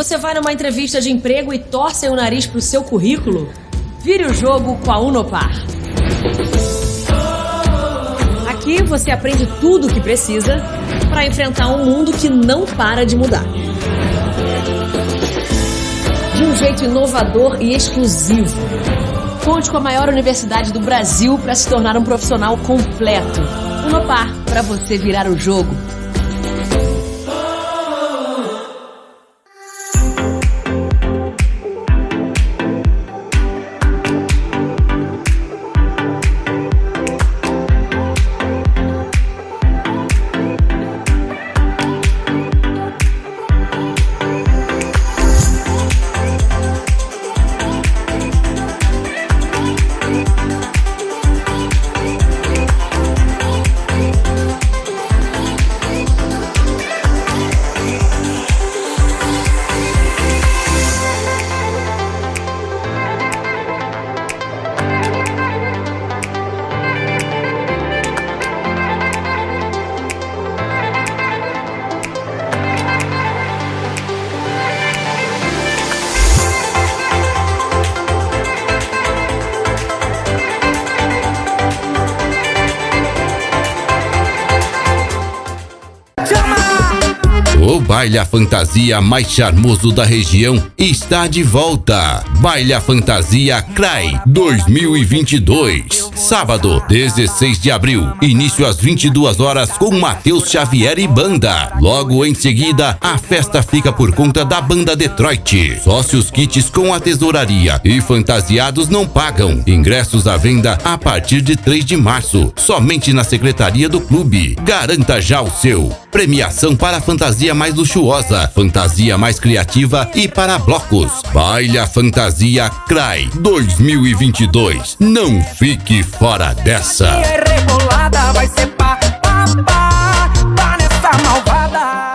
Você vai numa entrevista de emprego e torce o nariz pro seu currículo? Vire o jogo com a Unopar. Aqui você aprende tudo o que precisa para enfrentar um mundo que não para de mudar. De um jeito inovador e exclusivo. Conte com a maior universidade do Brasil para se tornar um profissional completo. Unopar, para você virar o jogo. O Baile à Fantasia mais charmoso da região está de volta. Baile à Fantasia CRAI 2022. Sábado, 16 de abril. Início às 22 horas com Matheus Xavier e banda. Logo em seguida, a festa fica por conta da banda Detroit. Sócios kits com a tesouraria e fantasiados não pagam. Ingressos à venda a partir de 3 de março. Somente na secretaria do clube. Garanta já o seu. Premiação para a fantasia mais luxuosa, fantasia mais criativa e para blocos. Baile à Fantasia CRAI 2022. Não fique fora dessa. Rebolada vai ser pá nessa malvada.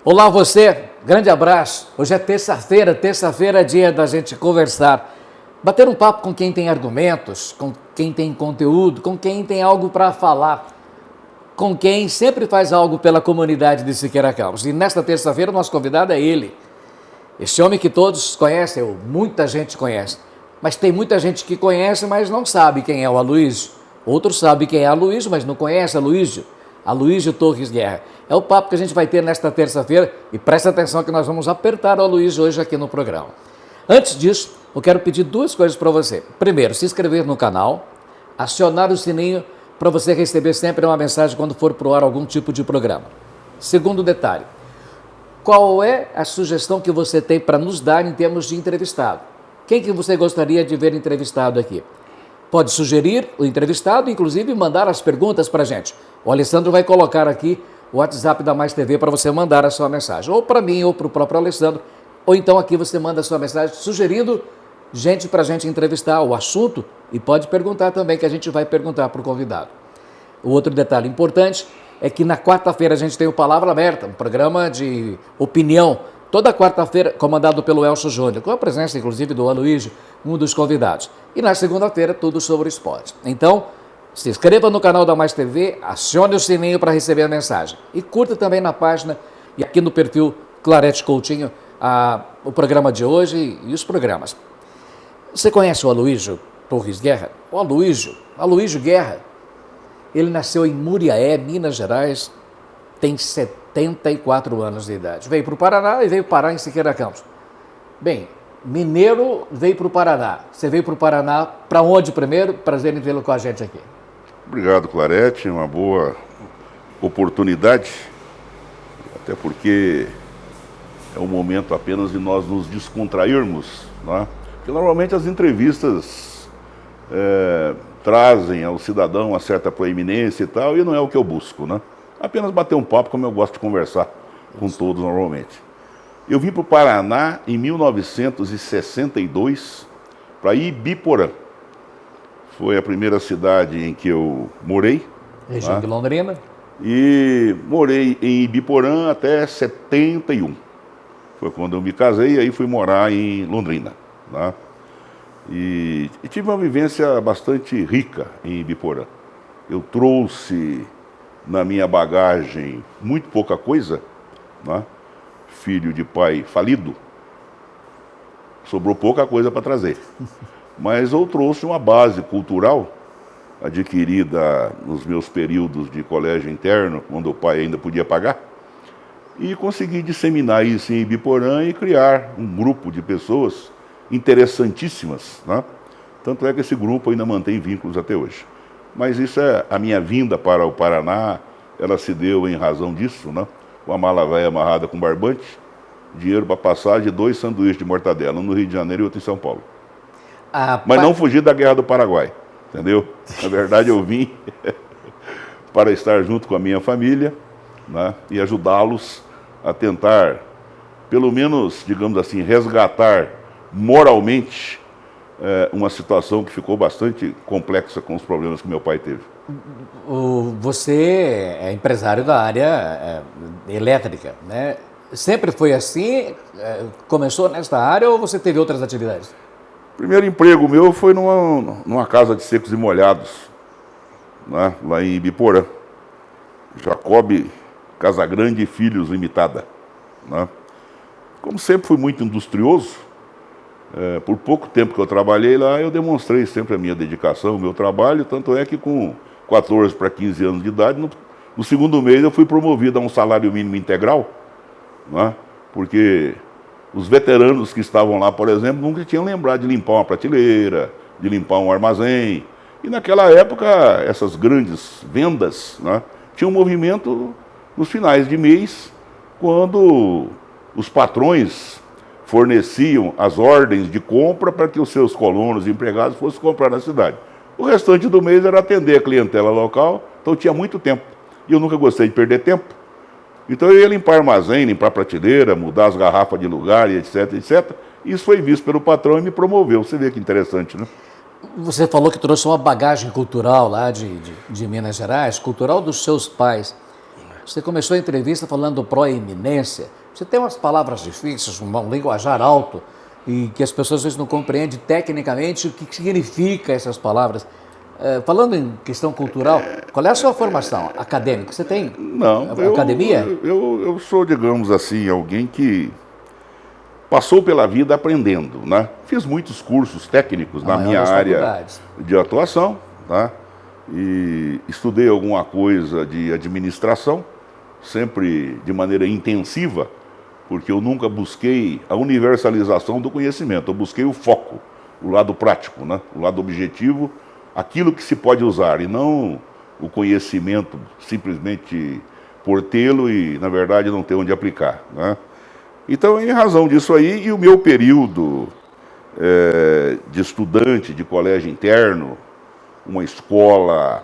Olá você, grande abraço. Hoje é terça-feira é dia da gente conversar, bater um papo com quem tem argumentos, com quem tem conteúdo, com quem tem algo para falar, com quem sempre faz algo pela comunidade de Siqueira Campos. E nesta terça-feira o nosso convidado é ele, esse homem que todos conhecem, ou muita gente conhece, mas tem muita gente que conhece, mas não sabe quem é o Aloísio. Outros sabem quem é Aloísio, mas não conhece Aloísio Torres Guerra. É o papo que a gente vai ter nesta terça-feira e presta atenção que nós vamos apertar o Aloísio hoje aqui no programa. Antes disso, eu quero pedir duas coisas para você. Primeiro, se inscrever no canal, acionar o sininho para você receber sempre uma mensagem quando for pro ar algum tipo de programa. Segundo detalhe, qual é a sugestão que você tem para nos dar em termos de entrevistado? Quem que você gostaria de ver entrevistado aqui? Pode sugerir o entrevistado, inclusive mandar as perguntas para a gente. O Alessandro vai colocar aqui o WhatsApp da Mais TV para você mandar a sua mensagem, ou para mim, ou para o próprio Alessandro, ou então aqui você manda a sua mensagem sugerindo gente para a gente entrevistar, o assunto, e pode perguntar também, que a gente vai perguntar para o convidado. O outro detalhe importante é que na quarta-feira a gente tem o Palavra Aberta, um programa de opinião, toda quarta-feira, comandado pelo Elcio Júnior, com a presença, inclusive, do Aloísio, um dos convidados. E na segunda-feira, tudo sobre esporte. Então, se inscreva no canal da Mais TV, acione o sininho para receber a mensagem. E curta também na página e aqui no perfil Clarete Coutinho o programa de hoje e os programas. Você conhece o Aloísio Torres Guerra? O Aloísio Guerra, ele nasceu em Muriaé, Minas Gerais, tem 74 anos de idade. Veio para o Paraná e veio parar em Siqueira Campos. Bem, mineiro veio para o Paraná. Você veio para o Paraná para onde primeiro? Prazer em vê-lo com a gente aqui. Obrigado, Clarete, uma boa oportunidade, até porque é um momento apenas de nós nos descontrairmos, né? Porque normalmente as entrevistas trazem ao cidadão uma certa proeminência e tal, e não é o que eu busco, né? Apenas bater um papo, como eu gosto de conversar com todos normalmente. Eu vim para o Paraná em 1962 para Ibiporã. Foi a primeira cidade em que eu morei. Região de Londrina. E morei em Ibiporã até 71. Foi quando eu me casei e aí fui morar em Londrina, né? E tive uma vivência bastante rica em Ibiporã. Eu trouxe na minha bagagem muito pouca coisa, né? Filho de pai falido, sobrou pouca coisa para trazer. Mas eu trouxe uma base cultural adquirida nos meus períodos de colégio interno, quando o pai ainda podia pagar, e consegui disseminar isso em Ibiporã e criar um grupo de pessoas interessantíssimas, né? Tanto é que esse grupo ainda mantém vínculos até hoje. Mas isso é a minha vinda para o Paraná, ela se deu em razão disso, né? Com a mala velha amarrada com barbante, dinheiro para passagem e 2 sanduíches de mortadela, um no Rio de Janeiro e outro em São Paulo. Mas não fugi da Guerra do Paraguai, entendeu? Na verdade eu vim para estar junto com a minha família, né? E ajudá-los a tentar, pelo menos, digamos assim, resgatar moralmente uma situação que ficou bastante complexa com os problemas que meu pai teve. Você é empresário da área elétrica, né? Sempre foi assim? Começou nesta área ou você teve outras atividades? O primeiro emprego meu foi numa casa de secos e molhados, né? Lá em Ibiporã. Jacob Casagrande e Filhos Limitada, né? Como sempre fui muito industrioso, por pouco tempo que eu trabalhei lá, eu demonstrei sempre a minha dedicação, o meu trabalho, tanto é que com 14 para 15 anos de idade, no segundo mês eu fui promovido a um salário mínimo integral, né? Porque os veteranos que estavam lá, por exemplo, nunca tinham lembrado de limpar uma prateleira, de limpar um armazém. E naquela época, essas grandes vendas, né, tinham um movimento nos finais de mês, quando os patrões forneciam as ordens de compra para que os seus colonos e empregados fossem comprar na cidade. O restante do mês era atender a clientela local, então tinha muito tempo. E eu nunca gostei de perder tempo. Então eu ia limpar armazém, limpar prateleira, mudar as garrafas de lugar, e etc, etc. Isso foi visto pelo patrão e me promoveu. Você vê que interessante, né? Você falou que trouxe uma bagagem cultural lá de Minas Gerais, cultural dos seus pais. Você começou a entrevista falando proeminência. Você tem umas palavras difíceis, um linguajar alto, e que as pessoas às vezes não compreendem tecnicamente o que significa essas palavras. Falando em questão cultural, qual é a sua formação acadêmica? Você tem academia? Eu sou, digamos assim, alguém que passou pela vida aprendendo, né? Fiz muitos cursos técnicos na minha área de atuação, tá? E estudei alguma coisa de administração, sempre de maneira intensiva, porque eu nunca busquei a universalização do conhecimento, eu busquei o foco, o lado prático, né? O lado objetivo, aquilo que se pode usar, e não o conhecimento simplesmente por tê-lo e, na verdade, não ter onde aplicar, né? Então, em razão disso aí, e o meu período de estudante de colégio interno, uma escola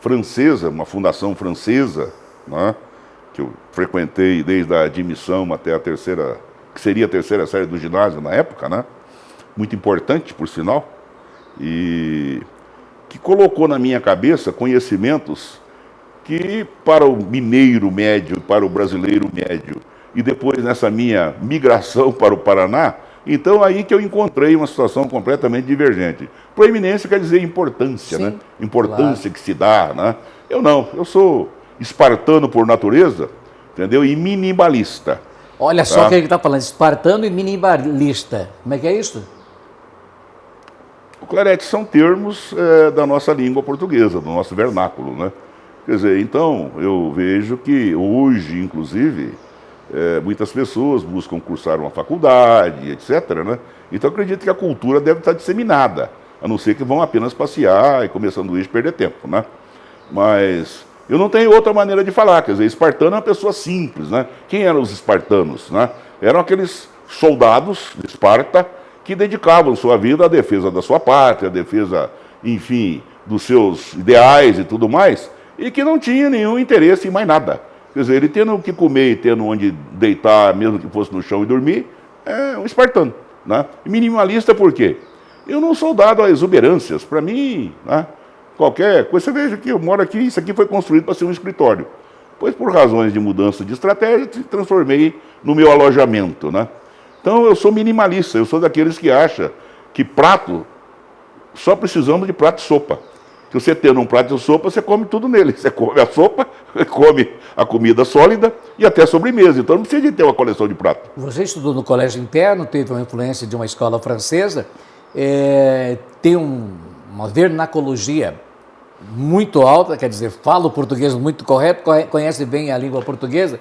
francesa, uma fundação francesa, né, que eu frequentei desde a admissão até a terceira, que seria a terceira série do ginásio na época, né, muito importante, por sinal, e que colocou na minha cabeça conhecimentos que para o mineiro médio, para o brasileiro médio, e depois nessa minha migração para o Paraná, então aí que eu encontrei uma situação completamente divergente. Proeminência quer dizer importância, sim, né? Importância, claro, que se dá, né? Eu não, eu sou espartano por natureza, entendeu? E minimalista. Olha só o que ele está falando, espartano e minimalista. Como é que é isso? O Clarete, são termos da nossa língua portuguesa, do nosso vernáculo, né? Quer dizer, então, eu vejo que hoje, inclusive, muitas pessoas buscam cursar uma faculdade, etc, né? Então, eu acredito que a cultura deve estar disseminada, a não ser que vão apenas passear e comer sanduíche e perder tempo, né? Mas eu não tenho outra maneira de falar, quer dizer, espartano é uma pessoa simples, né? Quem eram os espartanos, né? Eram aqueles soldados de Esparta que dedicavam sua vida à defesa da sua pátria, à defesa, enfim, dos seus ideais e tudo mais, e que não tinha nenhum interesse em mais nada. Quer dizer, ele tendo o que comer e tendo onde deitar, mesmo que fosse no chão e dormir, é um espartano, né? Minimalista por quê? Eu não sou dado a exuberâncias. Para mim, né, qualquer coisa, você veja que eu moro aqui, isso aqui foi construído para ser um escritório. Pois por razões de mudança de estratégia, transformei no meu alojamento, né? Então eu sou minimalista, eu sou daqueles que acham que prato, só precisamos de prato de sopa. Se você tendo um prato de sopa, você come tudo nele. Você come a sopa, come a comida sólida e até a sobremesa. Então não precisa de ter uma coleção de pratos. Você estudou no colégio interno, teve uma influência de uma escola francesa, tem uma vernacologia muito alta, quer dizer, fala o português muito correto, conhece bem a língua portuguesa.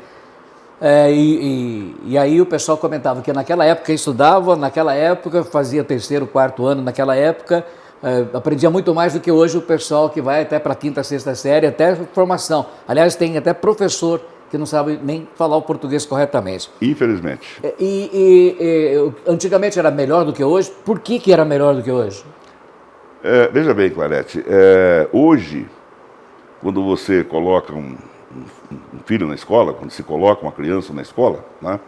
E aí o pessoal comentava que naquela época estudava, naquela época fazia terceiro, quarto ano, naquela época aprendia muito mais do que hoje o pessoal que vai até para a quinta, sexta série, até formação. Aliás, tem até professor que não sabe nem falar o português corretamente. Infelizmente. Antigamente era melhor do que hoje. Por que era melhor do que hoje? Veja bem, Clarete, hoje, quando você coloca um filho na escola, quando se coloca uma criança na escola, né,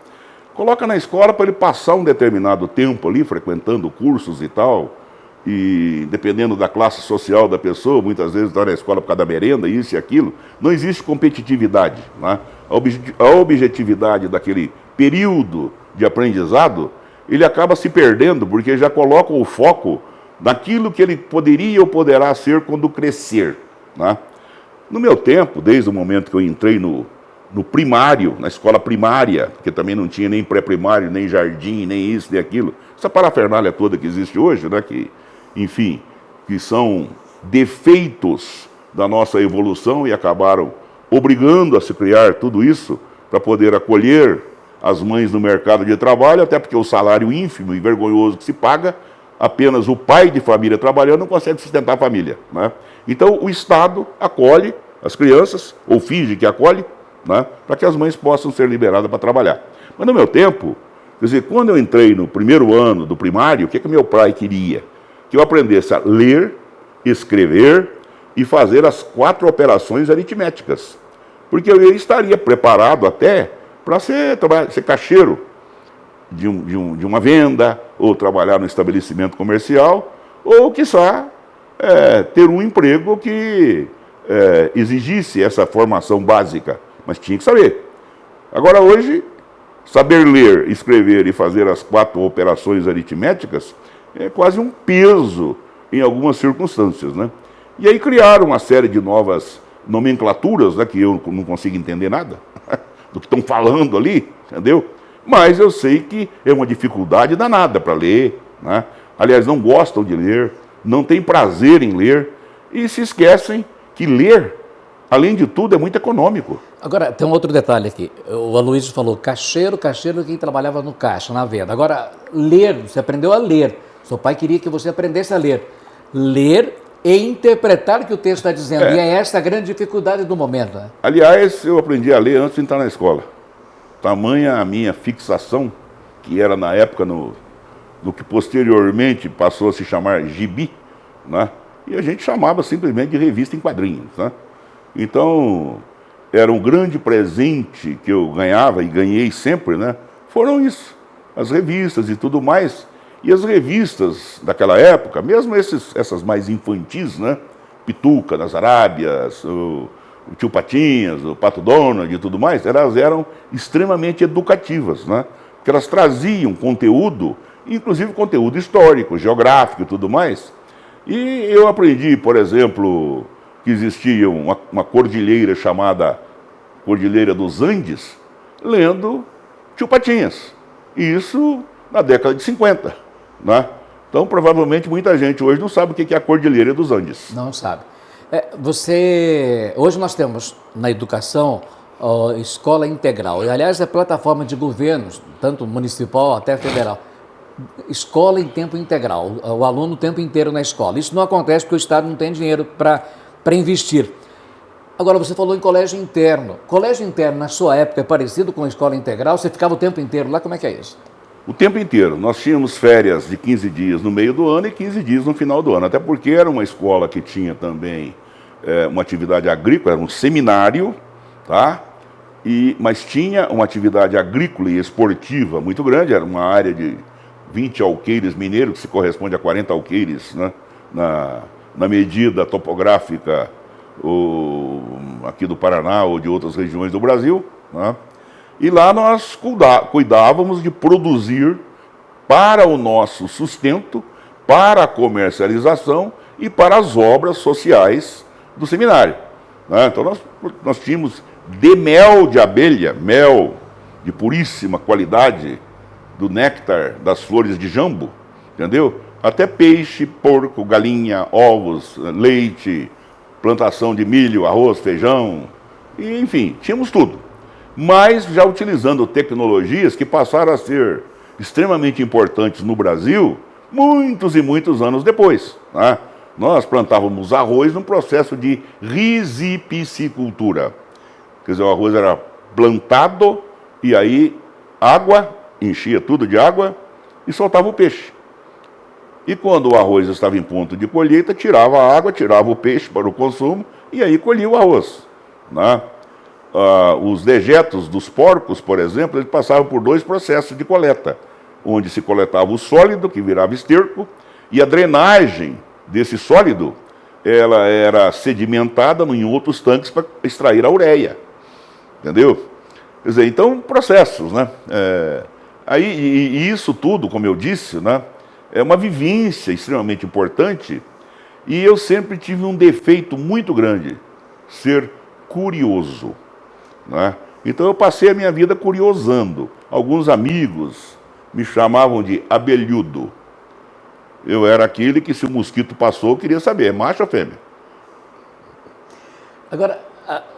coloca na escola para ele passar um determinado tempo ali, frequentando cursos e tal, e dependendo da classe social da pessoa, muitas vezes está na escola por causa da merenda, isso e aquilo, não existe competitividade, né? A objetividade daquele período de aprendizado, ele acaba se perdendo, porque já coloca o foco naquilo que ele poderia ou poderá ser quando crescer, né? No meu tempo, desde o momento que eu entrei no primário, na escola primária, porque também não tinha nem pré-primário, nem jardim, nem isso, nem aquilo, essa parafernália toda que existe hoje, né, que, enfim, que são defeitos da nossa evolução e acabaram obrigando a se criar tudo isso para poder acolher as mães no mercado de trabalho, até porque o salário ínfimo e vergonhoso que se paga, apenas o pai de família trabalhando não consegue sustentar a família, né? Então o Estado acolhe as crianças, ou finge que acolhe, né, para que as mães possam ser liberadas para trabalhar. Mas no meu tempo, quer dizer, quando eu entrei no primeiro ano do primário, o que meu pai queria? Que eu aprendesse a ler, escrever e fazer as 4 operações aritméticas. Porque eu estaria preparado até para ser caixeiro de uma venda, ou trabalhar no estabelecimento comercial, ou, quiçá, ter um emprego que exigisse essa formação básica. Mas tinha que saber. Agora, hoje, saber ler, escrever e fazer as 4 operações aritméticas é quase um peso em algumas circunstâncias, né? E aí criaram uma série de novas nomenclaturas, né, que eu não consigo entender nada do que estão falando ali, entendeu? Mas eu sei que é uma dificuldade danada para ler, né? Aliás, não gostam de ler, não têm prazer em ler e se esquecem que ler, além de tudo, é muito econômico. Agora, tem um outro detalhe aqui. O Aloysio falou caixeiro é quem trabalhava no caixa, na venda. Agora, ler, você aprendeu a ler. Seu pai queria que você aprendesse a ler. Ler e interpretar o que o texto está dizendo. E é essa a grande dificuldade do momento, né? Aliás, eu aprendi a ler antes de entrar na escola. Tamanha a minha fixação, que era na época no que posteriormente passou a se chamar gibi, né? E a gente chamava simplesmente de revista em quadrinhos, né? Então, era um grande presente que eu ganhava e ganhei sempre, né? Foram isso, as revistas e tudo mais. E as revistas daquela época, mesmo essas mais infantis, né? Pituca das Arábias, o Tio Patinhas, o Pato Donald e tudo mais, elas eram extremamente educativas, né? Porque elas traziam conteúdo, inclusive conteúdo histórico, geográfico e tudo mais. E eu aprendi, por exemplo, que existia uma cordilheira chamada Cordilheira dos Andes, lendo Tio Patinhas. E isso na década de 50, né? Então, provavelmente, muita gente hoje não sabe o que é a Cordilheira dos Andes. Não sabe. Hoje nós temos na educação escola integral. E, aliás, é plataforma de governos, tanto municipal até federal. Escola em tempo integral, o aluno o tempo inteiro na escola. Isso não acontece porque o Estado não tem dinheiro para investir. Agora, você falou em colégio interno. Colégio interno, na sua época, é parecido com a escola integral? Você ficava o tempo inteiro lá? Como é que é isso? O tempo inteiro. Nós tínhamos férias de 15 dias no meio do ano e 15 dias no final do ano. Até porque era uma escola que tinha também uma atividade agrícola, era um seminário, tá? Mas tinha uma atividade agrícola e esportiva muito grande, era uma área de 20 alqueires mineiros, que se corresponde a 40 alqueires, né? Na medida topográfica aqui do Paraná ou de outras regiões do Brasil, né? E lá nós cuidávamos de produzir para o nosso sustento, para a comercialização e para as obras sociais do seminário, né? Então nós tínhamos de mel de abelha, mel de puríssima qualidade, do néctar das flores de jambo, entendeu? Até peixe, porco, galinha, ovos, leite, plantação de milho, arroz, feijão, e, enfim, tínhamos tudo. Mas já utilizando tecnologias que passaram a ser extremamente importantes no Brasil muitos e muitos anos depois, né? Nós plantávamos arroz num processo de risipicicultura. Quer dizer, o arroz era plantado e aí água, enchia tudo de água e soltava o peixe. E quando o arroz estava em ponto de colheita, tirava a água, tirava o peixe para o consumo e aí colhia o arroz, né? Os dejetos dos porcos, por exemplo, eles passavam por 2 processos de coleta, onde se coletava o sólido, que virava esterco, e a drenagem desse sólido, ela era sedimentada em outros tanques para extrair a ureia, entendeu? Quer dizer, então, processos, né? E isso tudo, como eu disse, né, é uma vivência extremamente importante, e eu sempre tive um defeito muito grande, ser curioso, né? Então eu passei a minha vida curiosando. Alguns amigos me chamavam de abelhudo. Eu era aquele que, se o mosquito passou, eu queria saber, é macho ou fêmea? Agora,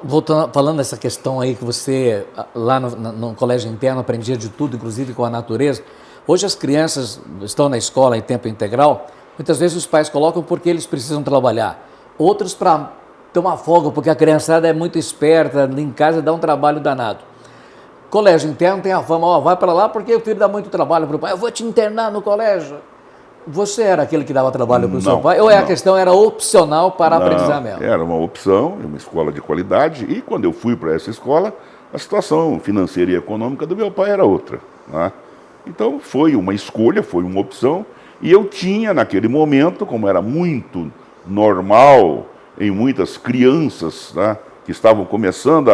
voltando, falando dessa questão aí que você, lá no colégio interno, aprendia de tudo, inclusive com a natureza. Hoje as crianças estão na escola em tempo integral, muitas vezes os pais colocam porque eles precisam trabalhar. Outros para ter uma folga, porque a criançada é muito esperta, em casa dá um trabalho danado. Colégio interno tem a fama, vai para lá porque o filho dá muito trabalho para o pai, eu vou te internar no colégio. Você era aquele que dava trabalho para o seu pai? Ou a questão era opcional para aprendizar mesmo? Era uma opção, uma escola de qualidade, e quando eu fui para essa escola, a situação financeira e econômica do meu pai era outra, né? Então foi uma escolha, foi uma opção, e eu tinha naquele momento, como era muito normal em muitas crianças, né, que estavam começando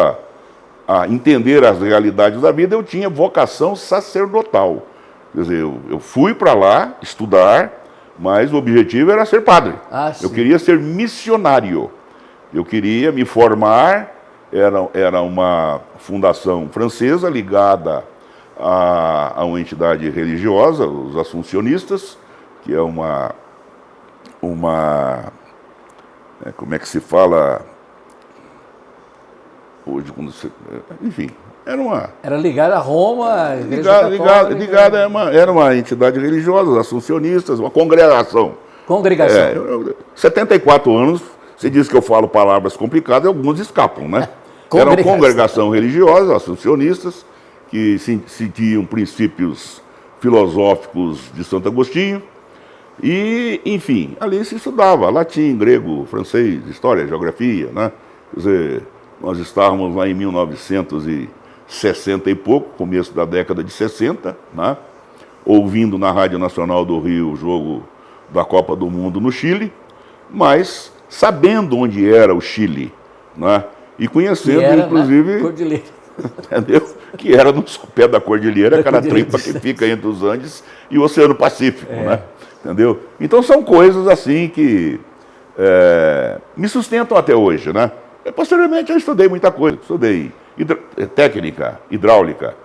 a entender as realidades da vida, eu tinha vocação sacerdotal. Quer dizer, eu fui para lá estudar, mas o objetivo era ser padre. Eu queria ser missionário. Eu queria me formar, era uma fundação francesa ligada a uma entidade religiosa, os assuncionistas, que é como é que se fala hoje, quando você, enfim, era ligada a Roma, era uma entidade religiosa, os assuncionistas, uma congregação. 74 anos, você diz que eu falo palavras complicadas e alguns escapam, né? Era uma congregação religiosa, assuncionistas, que seguiam princípios filosóficos de Santo Agostinho. E, enfim, ali se estudava latim, grego, francês, história, geografia, né? Quer dizer, nós estávamos lá em 1960 e pouco, começo da década de 60, né? Ouvindo na Rádio Nacional do Rio o jogo da Copa do Mundo no Chile, mas sabendo onde era o Chile, né? E conhecendo, inclusive, Cordilheira. Entendeu? Que era no pé da cordilheira, aquela tripa que fica entre os Andes e o Oceano Pacífico, né? Entendeu? Então são coisas assim que me sustentam até hoje, né? Posteriormente eu estudei muita coisa, estudei técnica, hidráulica,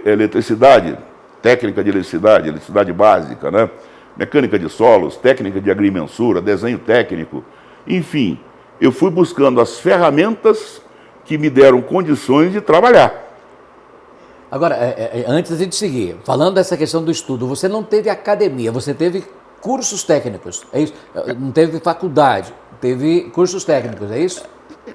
eletricidade, técnica de eletricidade básica, né? Mecânica de solos, técnica de agrimensura, desenho técnico, enfim, eu fui buscando as ferramentas que me deram condições de trabalhar. Agora, antes da gente seguir, falando dessa questão do estudo, você não teve academia, você teve cursos técnicos, é isso? Não teve faculdade, teve cursos técnicos, é isso?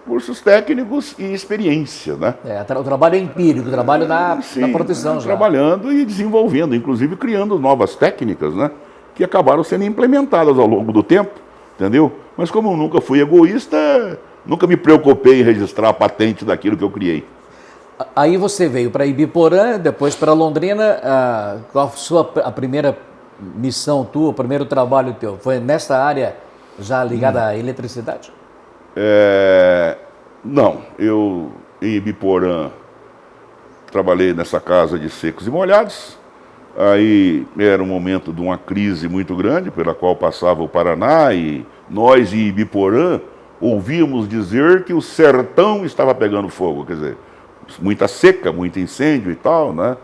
Cursos técnicos e experiência, né? O trabalho é empírico, o trabalho na profissão já. Trabalhando e desenvolvendo, inclusive criando novas técnicas, né? Que acabaram sendo implementadas ao longo do tempo, entendeu? Mas como eu nunca fui egoísta, nunca me preocupei em registrar a patente daquilo que eu criei. Aí você veio para Ibiporã, depois para Londrina. Qual a primeira missão tua, o primeiro trabalho teu? Foi nessa área já ligada à eletricidade? Não, eu em Ibiporã trabalhei nessa casa de secos e molhados. Aí era um momento de uma crise muito grande pela qual passava o Paraná e nós em Ibiporã ouvíamos dizer que o sertão estava pegando fogo, quer dizer, muita seca, muito incêndio e tal, né?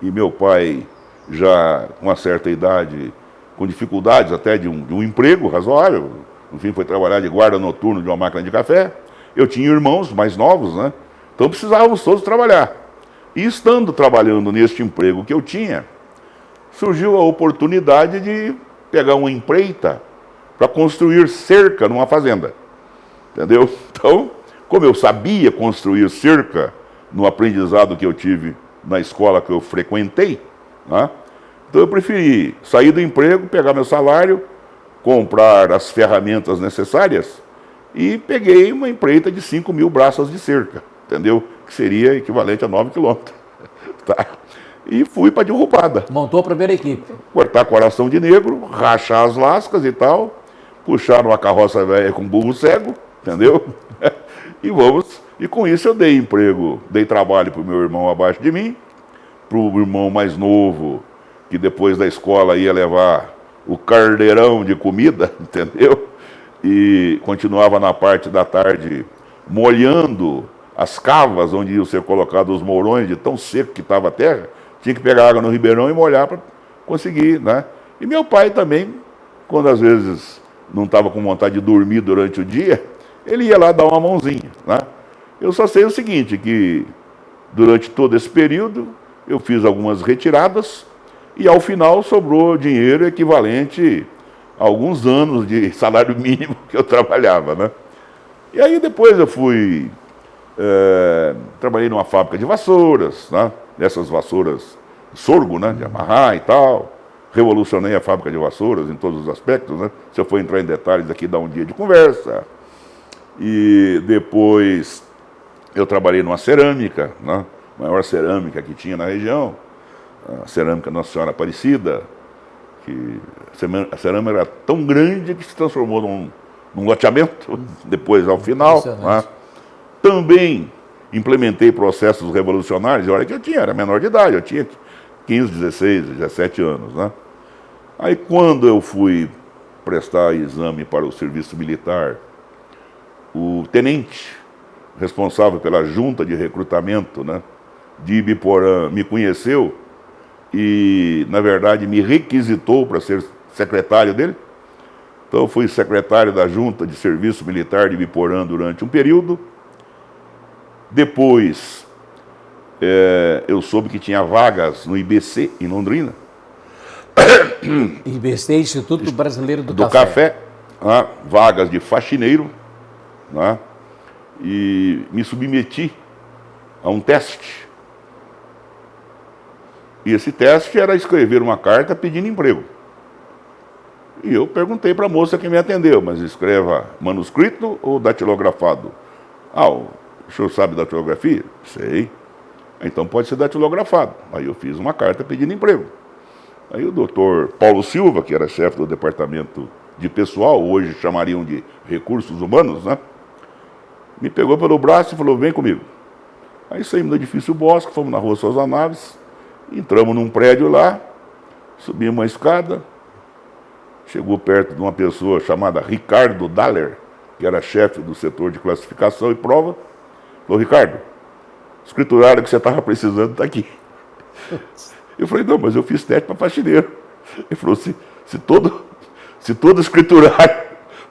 E meu pai, já com uma certa idade, com dificuldades até de um emprego razoável, no fim foi trabalhar de guarda noturno de uma máquina de café. Eu tinha irmãos mais novos, né? Então precisávamos todos trabalhar. E estando trabalhando neste emprego que eu tinha, surgiu a oportunidade de pegar uma empreita para construir cerca numa fazenda. Entendeu? Então, como eu sabia construir cerca no aprendizado que eu tive na escola que eu frequentei, né? Então eu preferi sair do emprego, pegar meu salário, comprar as ferramentas necessárias e peguei uma empreita de 5.000 braças de cerca, entendeu? Que seria equivalente a 9 quilômetros. Tá? E fui para a derrubada. Montou a primeira equipe. Cortar coração de negro, rachar as lascas e tal, puxar uma carroça velha com burro cego, entendeu? E vamos. E com isso eu dei emprego, dei trabalho para o meu irmão abaixo de mim, para o irmão mais novo, que depois da escola ia levar o carneirão de comida, entendeu? E continuava na parte da tarde molhando as cavas onde iam ser colocados os mourões, de tão seco que estava a terra. Tinha que pegar água no ribeirão e molhar para conseguir, né? E meu pai também, quando às vezes não estava com vontade de dormir durante o dia, ele ia lá dar uma mãozinha, né? Eu só sei o seguinte, que durante todo esse período eu fiz algumas retiradas e ao final sobrou dinheiro equivalente a alguns anos de salário mínimo que eu trabalhava, né? E aí depois eu fui, trabalhei numa fábrica de vassouras, né? Dessas vassouras de sorgo, né? De amarrar e tal. Revolucionei a fábrica de vassouras em todos os aspectos, né? Se eu for entrar em detalhes aqui, dá um dia de conversa. E depois eu trabalhei numa cerâmica, né? A maior cerâmica que tinha na região, a cerâmica Nossa Senhora Aparecida, que a cerâmica era tão grande que se transformou num loteamento, depois ao final. Né? Também implementei processos revolucionários, olha que eu tinha, era menor de idade, eu tinha 15, 16, 17 anos. Né? Aí quando eu fui prestar exame para o serviço militar, o tenente responsável pela junta de recrutamento, né, de Ibiporã me conheceu e, na verdade, me requisitou para ser secretário dele. Então, eu fui secretário da junta de serviço militar de Ibiporã durante um período. Depois, eu soube que tinha vagas no IBC, em Londrina. IBC, Instituto Brasileiro do Café. Né, vagas de faxineiro, né, e me submeti a um teste. E esse teste era escrever uma carta pedindo emprego. E eu perguntei para a moça que me atendeu, mas escreva manuscrito ou datilografado? O senhor sabe datilografia? Sei. Então pode ser datilografado. Aí eu fiz uma carta pedindo emprego. Aí o doutor Paulo Silva, que era chefe do departamento de pessoal, hoje chamariam de recursos humanos, né? Me pegou pelo braço e falou, vem comigo. Aí saímos do edifício Bosque, fomos na rua Sousa Naves, entramos num prédio lá, subimos uma escada, chegou perto de uma pessoa chamada Ricardo Daller, que era chefe do setor de classificação e prova, falou, Ricardo, o escriturário que você estava precisando está aqui. Eu falei, não, mas eu fiz teste para faxineiro. Ele falou, se todo escriturário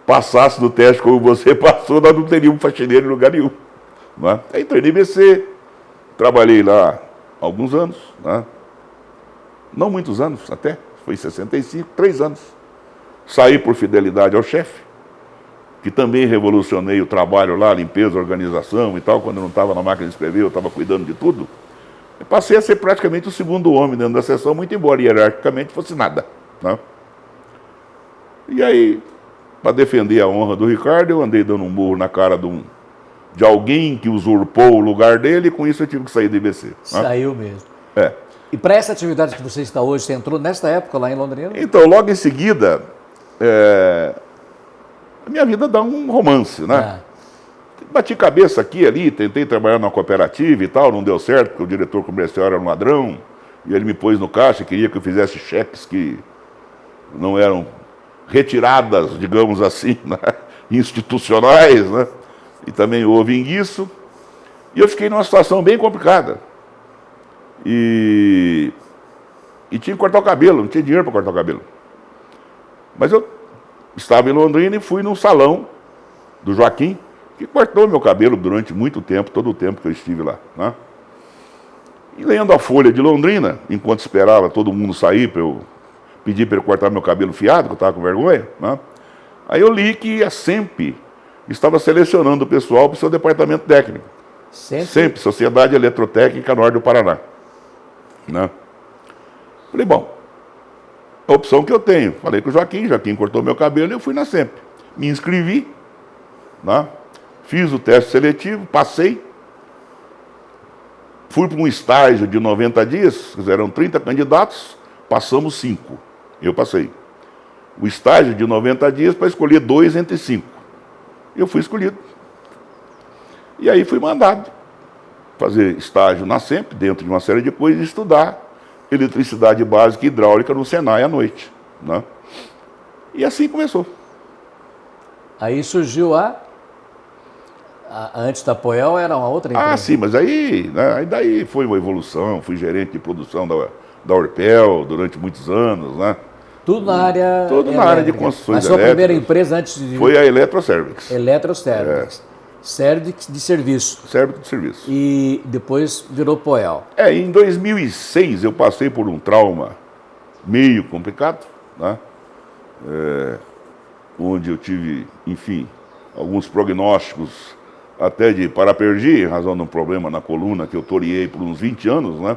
passasse no teste como você passou, nós não teríamos faxineiro em lugar nenhum. Né? Aí entrei no IBC, trabalhei lá alguns anos, né? Não muitos anos até, foi 65, 3 anos. Saí por fidelidade ao chefe, que também revolucionei o trabalho lá, limpeza, organização e tal, quando eu não estava na máquina de escrever, eu estava cuidando de tudo. Eu passei a ser praticamente o segundo homem dentro da sessão, muito embora hierarquicamente fosse nada. Né? E aí, para defender a honra do Ricardo, eu andei dando um murro na cara de alguém que usurpou o lugar dele, e com isso eu tive que sair do IBC. Saiu mesmo. É. E para essa atividade que você está hoje, você entrou nesta época lá em Londrina? Então, logo em seguida, a minha vida dá um romance, né? bati cabeça aqui e ali, tentei trabalhar numa cooperativa e tal, não deu certo, porque o diretor comercial era um ladrão, e ele me pôs no caixa e queria que eu fizesse cheques que não eram retiradas, digamos assim, né, institucionais, né? E também houve isso. E eu fiquei numa situação bem complicada. E tinha que cortar o cabelo, não tinha dinheiro para cortar o cabelo. Mas eu estava em Londrina e fui num salão do Joaquim, que cortou meu cabelo durante muito tempo, todo o tempo que eu estive lá, né? E lendo a Folha de Londrina, enquanto esperava todo mundo sair para eu pedir para ele cortar meu cabelo fiado, que eu estava com vergonha, né? Aí eu li que a SEMP estava selecionando o pessoal para o seu departamento técnico. SEMP, Sociedade Eletrotécnica Norte do Paraná, né? Falei, bom, a opção que eu tenho. Falei com o Joaquim cortou meu cabelo e eu fui na SEMP. Me inscrevi, né? Fiz o teste seletivo, passei. Fui para um estágio de 90 dias, eram 30 candidatos, passamos 5. Eu passei. O estágio de 90 dias para escolher 2 entre 5. Eu fui escolhido. E aí fui mandado fazer estágio na SEMP, dentro de uma série de coisas, e estudar eletricidade básica e hidráulica no Senai à noite, né? E assim começou. Aí surgiu antes da Poel era uma outra empresa. Ah, sim, mas aí, né, aí daí foi uma evolução, fui gerente de produção da Orpel durante muitos anos, né? Tudo na área Tudo na área de construções elétricas. A sua primeira empresa antes de... Foi a Eletroservice. Eletroservice. Servix de serviço. Servix de serviço. E depois virou Poel. Em 2006 eu passei por um trauma meio complicado, né? Onde eu tive, enfim, alguns prognósticos até de paraplegia, em razão de um problema na coluna que eu toreei por uns 20 anos, né?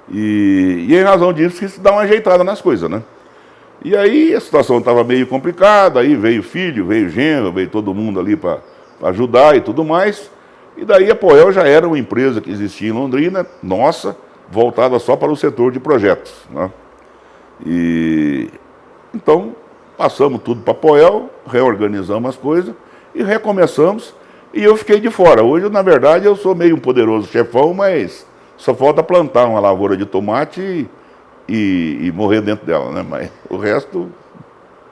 E em razão disso quis dar uma ajeitada nas coisas, né? E aí a situação estava meio complicada, aí veio filho, veio genro, veio todo mundo ali para ajudar e tudo mais. E daí a Poel já era uma empresa que existia em Londrina, nossa, voltada só para o setor de projetos, né? E então passamos tudo para a Poel, reorganizamos as coisas e recomeçamos. E eu fiquei de fora. Hoje, na verdade, eu sou meio um poderoso chefão, mas só falta plantar uma lavoura de tomate e morrer dentro dela, né? Mas o resto...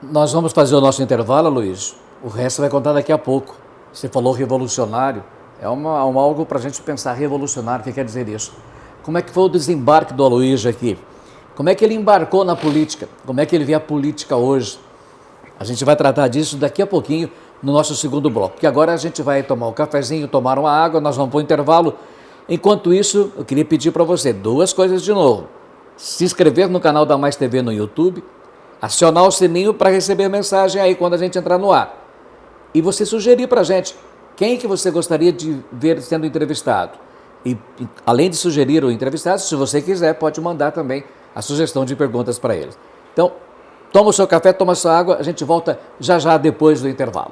Nós vamos fazer o nosso intervalo, Luiz. O resto você vai contar daqui a pouco. Você falou revolucionário. É algo para a gente pensar revolucionário. O que quer dizer isso? Como é que foi o desembarque do Aloysio aqui? Como é que ele embarcou na política? Como é que ele vê a política hoje? A gente vai tratar disso daqui a pouquinho no nosso segundo bloco. Porque agora a gente vai tomar um cafezinho, tomar uma água, nós vamos para o intervalo. Enquanto isso, eu queria pedir para você 2 coisas de novo. Se inscrever no canal da Mais TV no YouTube, acionar o sininho para receber mensagem aí quando a gente entrar no ar. E você sugerir para a gente quem que você gostaria de ver sendo entrevistado. E além de sugerir o entrevistado, se você quiser, pode mandar também a sugestão de perguntas para eles. Então, toma o seu café, toma a sua água, a gente volta já depois do intervalo.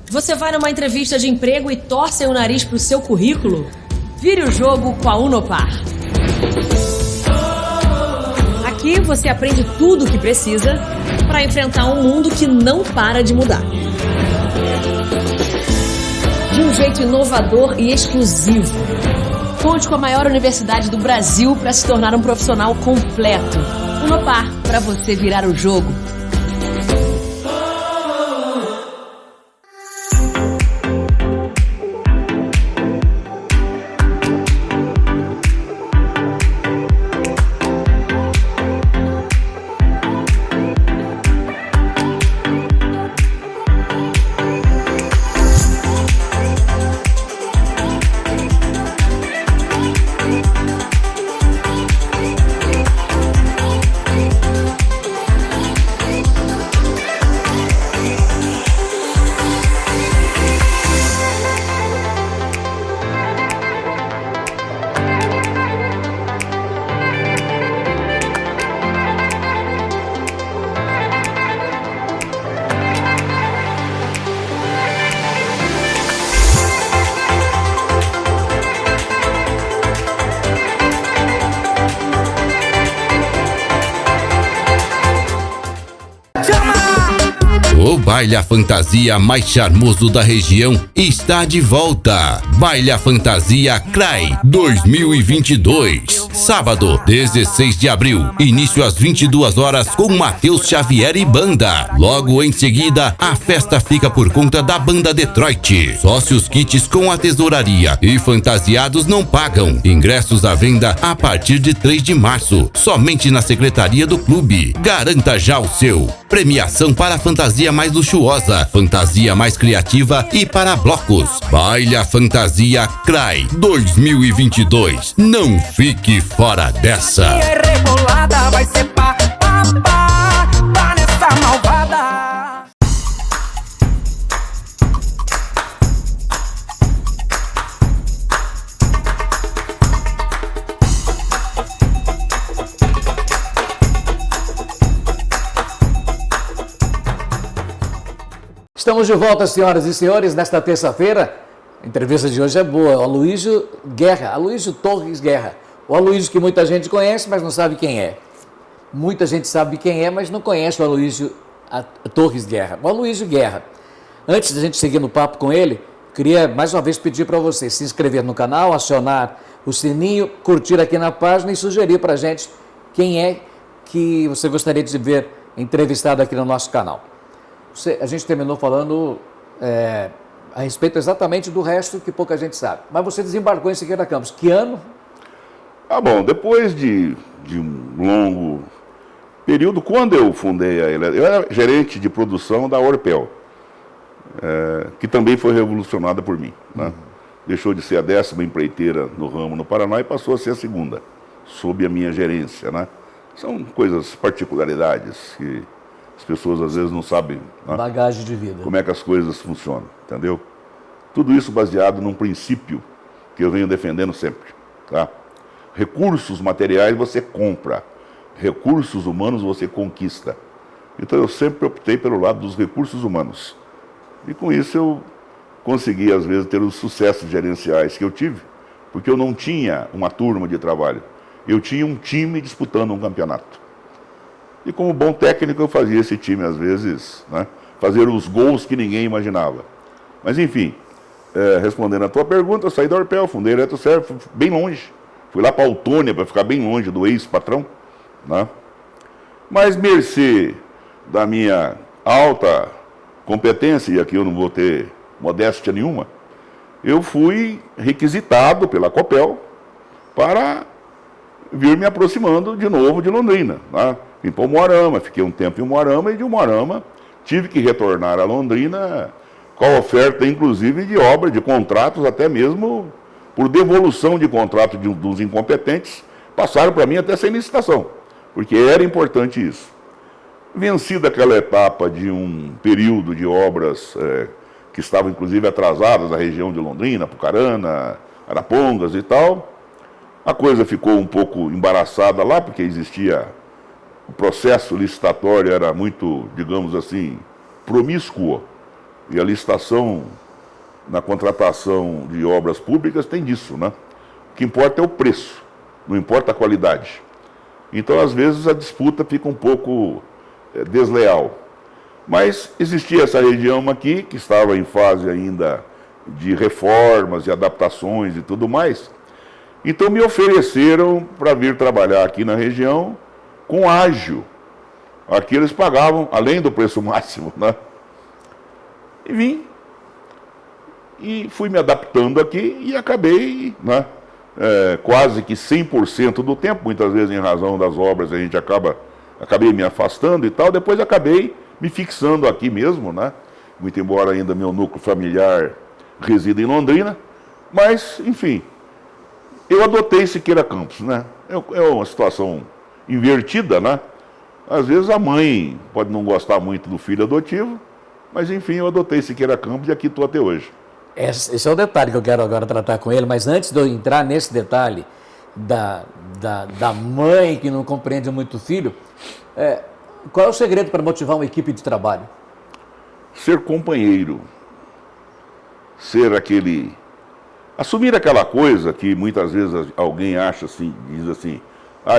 Você vai numa entrevista de emprego e torce o nariz pro seu currículo? Vire o jogo com a Unopar. Aqui você aprende tudo o que precisa para enfrentar um mundo que não para de mudar. De um jeito inovador e exclusivo. Conte com a maior universidade do Brasil para se tornar um profissional completo. Unopar, para você virar o jogo. O baile à fantasia mais charmoso da região está de volta. Baile à Fantasia CRAI 2022. Sábado, 16 de abril. Início às 22 horas com Matheus Xavier e banda. Logo em seguida, a festa fica por conta da banda Detroit. Sócios kits com a tesouraria e fantasiados não pagam. Ingressos à venda a partir de 3 de março. Somente na secretaria do clube. Garanta já o seu. Premiação para a fantasia mais luxuosa, fantasia mais criativa e para blocos. Baile à Fantasia CRAI 2022. Não fique fora dessa. Rebolada vai ser pá, pá, pá, pá nessa malvada. Estamos de volta, senhoras e senhores, nesta terça-feira. A entrevista de hoje é boa. O Aloysio Guerra, Aloysio Torres Guerra. O Aloysio que muita gente conhece, mas não sabe quem é. Muita gente sabe quem é, mas não conhece o Aloysio Torres Guerra. O Aloysio Guerra. Antes de a gente seguir no papo com ele, queria mais uma vez pedir para você se inscrever no canal, acionar o sininho, curtir aqui na página e sugerir para a gente quem é que você gostaria de ver entrevistado aqui no nosso canal. A gente terminou falando a respeito exatamente do resto que pouca gente sabe. Mas você desembarcou em Siqueira Campos. Que ano? Bom, depois de um longo período, quando eu fundei a Eletro, eu era gerente de produção da Orpel, que também foi revolucionada por mim. Né? Deixou de ser a 10ª empreiteira no ramo no Paraná e passou a ser a 2ª, sob a minha gerência. Né? São coisas, particularidades que as pessoas às vezes não sabem, né? Bagagem de vida. Como é que as coisas funcionam, entendeu? Tudo isso baseado num princípio que eu venho defendendo sempre. Tá? Recursos materiais você compra, recursos humanos você conquista. Então eu sempre optei pelo lado dos recursos humanos. E com isso eu consegui às vezes ter os sucessos gerenciais que eu tive, porque eu não tinha uma turma de trabalho, eu tinha um time disputando um campeonato. E como bom técnico eu fazia esse time às vezes, né, fazer os gols que ninguém imaginava. Mas enfim, respondendo a tua pergunta, eu saí da Orpel, fundei a Eletroserve, fui bem longe. Fui lá para Autônia para ficar bem longe do ex-patrão. Né? Mas mercê da minha alta competência, e aqui eu não vou ter modéstia nenhuma, eu fui requisitado pela Copel para vir me aproximando de novo de Londrina. Né? Vim para o Umuarama, fiquei um tempo em Umuarama e de Umuarama tive que retornar a Londrina com a oferta, inclusive, de obra, de contratos, até mesmo por devolução de contrato dos incompetentes, passaram para mim até sem licitação, porque era importante isso. Vencida aquela etapa de um período de obras que estavam, inclusive, atrasadas na região de Londrina, Pucarana, Arapongas e tal, a coisa ficou um pouco embaraçada lá, porque existia... O processo licitatório era muito, digamos assim, promíscuo. E a licitação na contratação de obras públicas tem disso, né? O que importa é o preço, não importa a qualidade. Então, às vezes, a disputa fica um pouco desleal. Mas existia essa região aqui, que estava em fase ainda de reformas e adaptações e tudo mais. Então, me ofereceram para vir trabalhar aqui na região com ágio. Aqui eles pagavam, além do preço máximo, né? E vim. E fui me adaptando aqui e acabei, né, quase que 100% do tempo, muitas vezes em razão das obras a gente acabei me afastando e tal, depois acabei me fixando aqui mesmo, né? Muito embora ainda meu núcleo familiar resida em Londrina, mas, enfim, eu adotei Siqueira Campos, né? É uma situação invertida, né? Às vezes a mãe pode não gostar muito do filho adotivo, mas enfim, eu adotei Siqueira Campos e aqui estou até hoje. Esse é o detalhe que eu quero agora tratar com ele, mas antes de eu entrar nesse detalhe da mãe que não compreende muito o filho, qual é o segredo para motivar uma equipe de trabalho? Ser companheiro, ser aquele... Assumir aquela coisa que muitas vezes alguém acha assim, diz assim,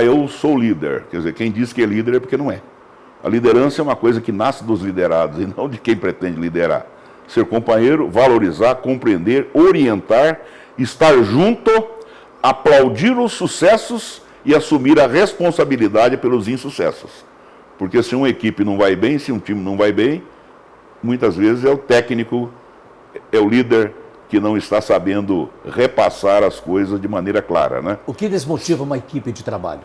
eu sou líder. Quer dizer, quem diz que é líder é porque não é. A liderança é uma coisa que nasce dos liderados e não de quem pretende liderar. Ser companheiro, valorizar, compreender, orientar, estar junto, aplaudir os sucessos e assumir a responsabilidade pelos insucessos. Porque se uma equipe não vai bem, se um time não vai bem, muitas vezes é o técnico, é o líder que não está sabendo repassar as coisas de maneira clara, né? O que desmotiva uma equipe de trabalho?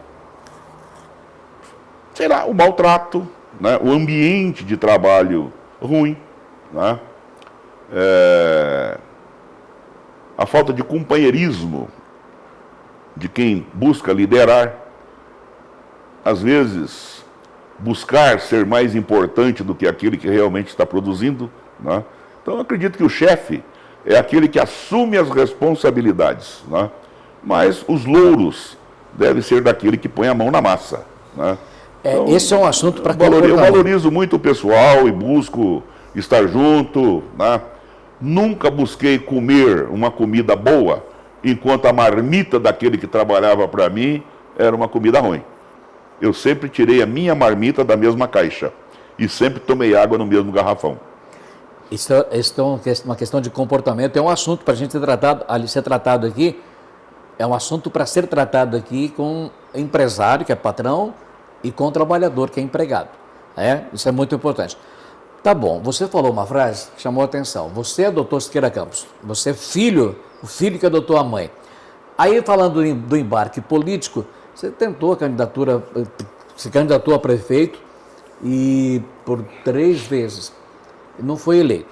Sei lá, o maltrato, né? O ambiente de trabalho ruim, né? A falta de companheirismo de quem busca liderar, às vezes buscar ser mais importante do que aquele que realmente está produzindo, né? Então eu acredito que o chefe é aquele que assume as responsabilidades, né? Mas os louros devem ser daquele que põe a mão na massa, né? Então, esse é um assunto para eu valorizo muito o pessoal e busco estar junto, né? Nunca busquei comer uma comida boa, enquanto a marmita daquele que trabalhava para mim era uma comida ruim. Eu sempre tirei a minha marmita da mesma caixa e sempre tomei água no mesmo garrafão. Isso é uma questão de comportamento, é um assunto para a gente ser tratado aqui, é um assunto para ser tratado aqui com empresário, que é patrão, e com trabalhador, que é empregado. Isso é muito importante. Tá bom, você falou uma frase que chamou a atenção. Você adotou Siqueira Campos, você é o filho que adotou a mãe. Aí, falando do embarque político, você tentou se candidatou a prefeito e por 3 vezes não foi eleito.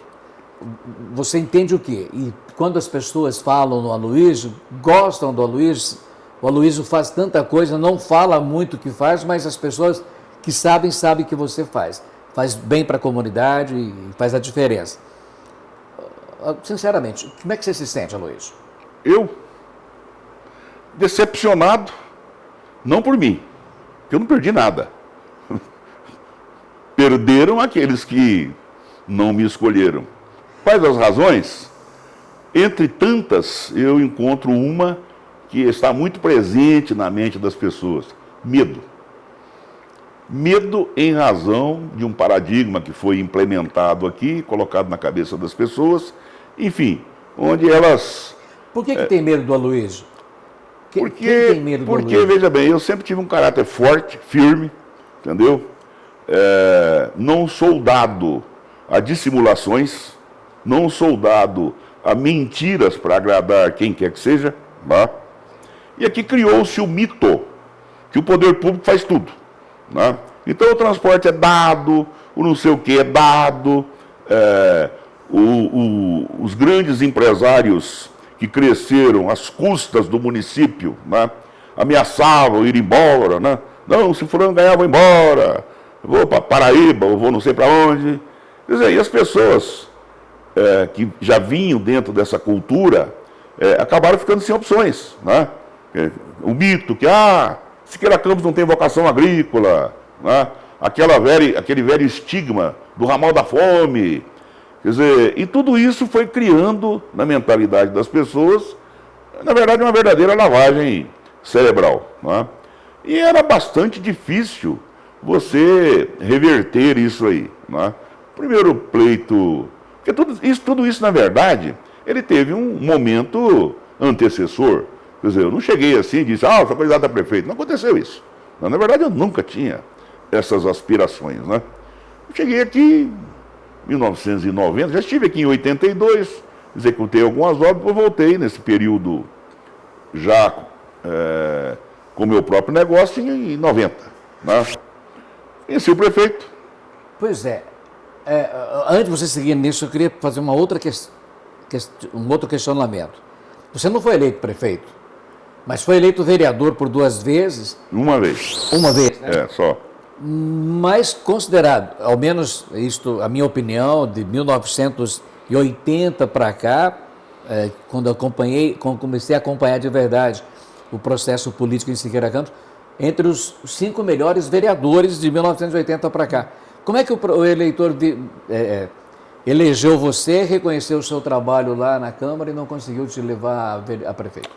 Você entende o quê? E quando as pessoas falam no Aloysio, gostam do Aloysio, o Aloysio faz tanta coisa, não fala muito o que faz, mas as pessoas que sabem que você faz. Faz bem para a comunidade e faz a diferença. Sinceramente, como é que você se sente, Aloysio? Eu? Decepcionado, não por mim, porque eu não perdi nada. Perderam aqueles que não me escolheram. Quais as razões? Entre tantas, eu encontro uma que está muito presente na mente das pessoas: medo. Medo em razão de um paradigma que foi implementado aqui, colocado na cabeça das pessoas, enfim, onde elas... Por que tem medo do Aloysio? Quem tem medo do Porque, Aloysio? veja bem, eu sempre tive um caráter forte, firme, entendeu? Não sou dado a dissimulações, não sou dado a mentiras para agradar quem quer que seja, tá? E aqui criou-se o mito que o poder público faz tudo, né? Então o transporte é dado, o não sei o que é dado, os grandes empresários que cresceram às custas do município, né, ameaçavam ir embora, né? Não, se fulano ganhar, vou embora, eu vou para Paraíba, eu vou não sei para onde. Quer dizer, e as pessoas que já vinham dentro dessa cultura acabaram ficando sem opções, né? O mito que, Siqueira Campos não tem vocação agrícola, né? Aquele velho estigma do ramal da fome. Quer dizer, e tudo isso foi criando na mentalidade das pessoas, na verdade, uma verdadeira lavagem cerebral, né? E era bastante difícil você reverter isso aí, né? Primeiro pleito, porque tudo isso, na verdade, ele teve um momento antecessor. Quer dizer, eu não cheguei assim e disse, sou candidato a prefeito. Não aconteceu isso. Não, na verdade, eu nunca tinha essas aspirações, né? Eu cheguei aqui em 1990, já estive aqui em 82, executei algumas obras, depois voltei nesse período já com o meu próprio negócio em 90, né? Conheci o prefeito. Pois é. Antes de você seguir nisso, eu queria fazer um outro questionamento. Você não foi eleito prefeito, mas foi eleito vereador por 2 vezes. Uma vez. Uma vez, né? Só. Mas considerado, ao menos isto, a minha opinião, de 1980 para cá, quando comecei a acompanhar de verdade o processo político em Siqueira Campos, entre os 5 melhores vereadores de 1980 para cá. Como é que o eleitor elegeu você, reconheceu o seu trabalho lá na Câmara e não conseguiu te levar a prefeito?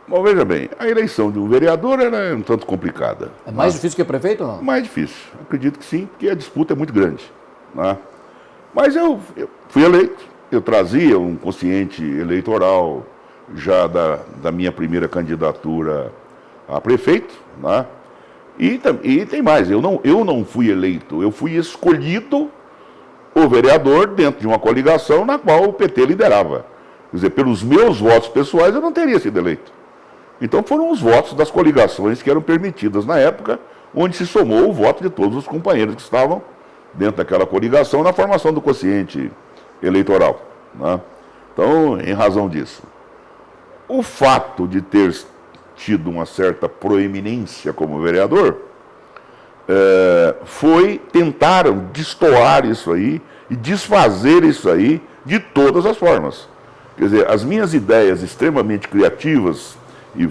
Bom, veja bem, a eleição de um vereador era um tanto complicada. É mais difícil que prefeito ou não? Mais difícil, acredito que sim, porque a disputa é muito grande, né? Mas eu fui eleito, eu trazia um consciente eleitoral já da minha primeira candidatura a prefeito, né? E tem mais, eu não fui eleito, eu fui escolhido o vereador dentro de uma coligação na qual o PT liderava. Quer dizer, pelos meus votos pessoais eu não teria sido eleito. Então foram os votos das coligações que eram permitidas na época, onde se somou o voto de todos os companheiros que estavam dentro daquela coligação na formação do quociente eleitoral, né? Então, em razão disso, o fato de ter tido uma certa proeminência como vereador, tentaram destoar isso aí e desfazer isso aí de todas as formas. Quer dizer, as minhas ideias extremamente criativas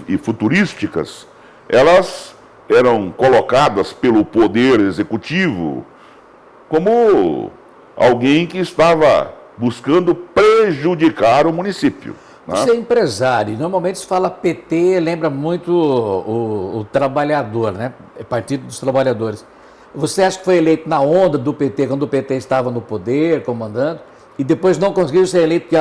e futurísticas, elas eram colocadas pelo poder executivo como alguém que estava buscando prejudicar o município. Você é empresário, normalmente se fala PT, lembra muito o trabalhador, né? É Partido dos Trabalhadores. Você acha que foi eleito na onda do PT, quando o PT estava no poder, comandando, e depois não conseguiu ser eleito porque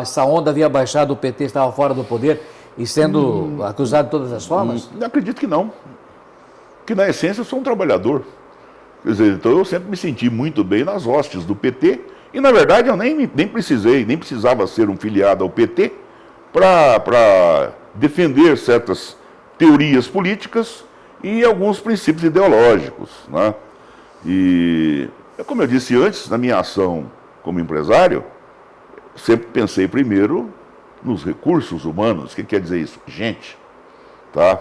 essa onda havia baixado, o PT estava fora do poder e sendo acusado de todas as formas? Acredito que não. Que na essência eu sou um trabalhador. Quer dizer, então eu sempre me senti muito bem nas hostes do PT, e na verdade eu nem precisava ser um filiado ao PT, para defender certas teorias políticas e alguns princípios ideológicos, né? E, como eu disse antes, na minha ação como empresário, sempre pensei primeiro nos recursos humanos. O que quer dizer isso? Gente, tá?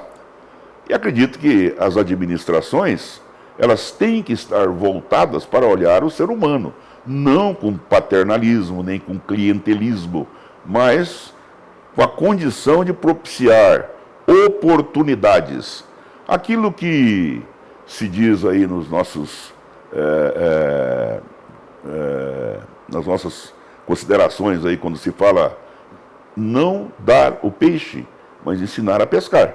E acredito que as administrações, elas têm que estar voltadas para olhar o ser humano, não com paternalismo, nem com clientelismo, mas com a condição de propiciar oportunidades. Aquilo que se diz aí nos nossos, nas nossas considerações aí, quando se fala não dar o peixe, mas ensinar a pescar.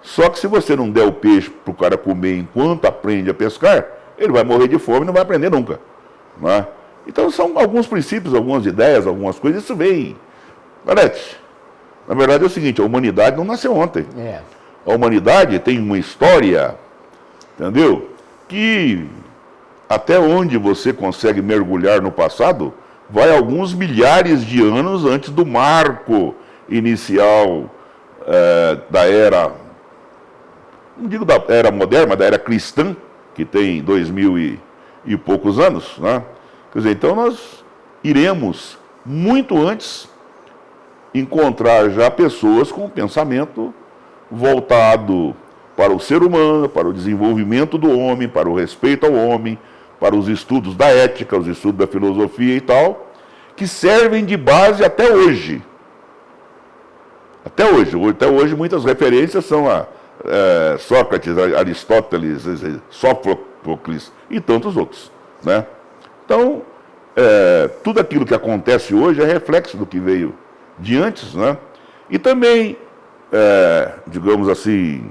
Só que se você não der o peixe para o cara comer enquanto aprende a pescar, ele vai morrer de fome e não vai aprender nunca, né? Então são alguns princípios, algumas ideias, algumas coisas, isso vem. Galete, na verdade é o seguinte, a humanidade não nasceu ontem. A humanidade tem uma história, entendeu? Que até onde você consegue mergulhar no passado, vai alguns milhares de anos antes do marco inicial da era, não digo da era moderna, mas da era cristã, que tem 2000 e poucos anos, né? Quer dizer, então nós iremos muito antes encontrar já pessoas com pensamento voltado para o ser humano, para o desenvolvimento do homem, para o respeito ao homem, para os estudos da ética, os estudos da filosofia e tal, que servem de base até hoje. Até hoje muitas referências são a Sócrates, Aristóteles, Sófocles e tantos outros, né? Então, tudo aquilo que acontece hoje é reflexo do que veio de antes, né? E também, digamos assim,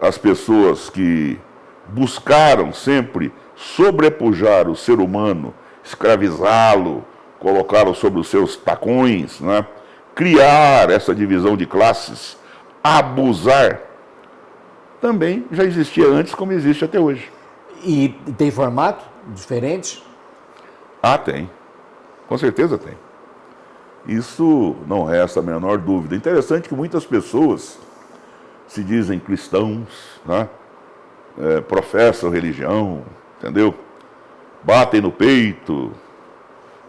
as pessoas que buscaram sempre sobrepujar o ser humano, escravizá-lo, colocá-lo sobre os seus tacões, né? Criar essa divisão de classes, abusar, também já existia antes como existe até hoje. E tem formato diferente? Ah, tem. Com certeza tem. Isso não resta a menor dúvida. Interessante que muitas pessoas se dizem cristãos, né? Professam religião, entendeu? Batem no peito,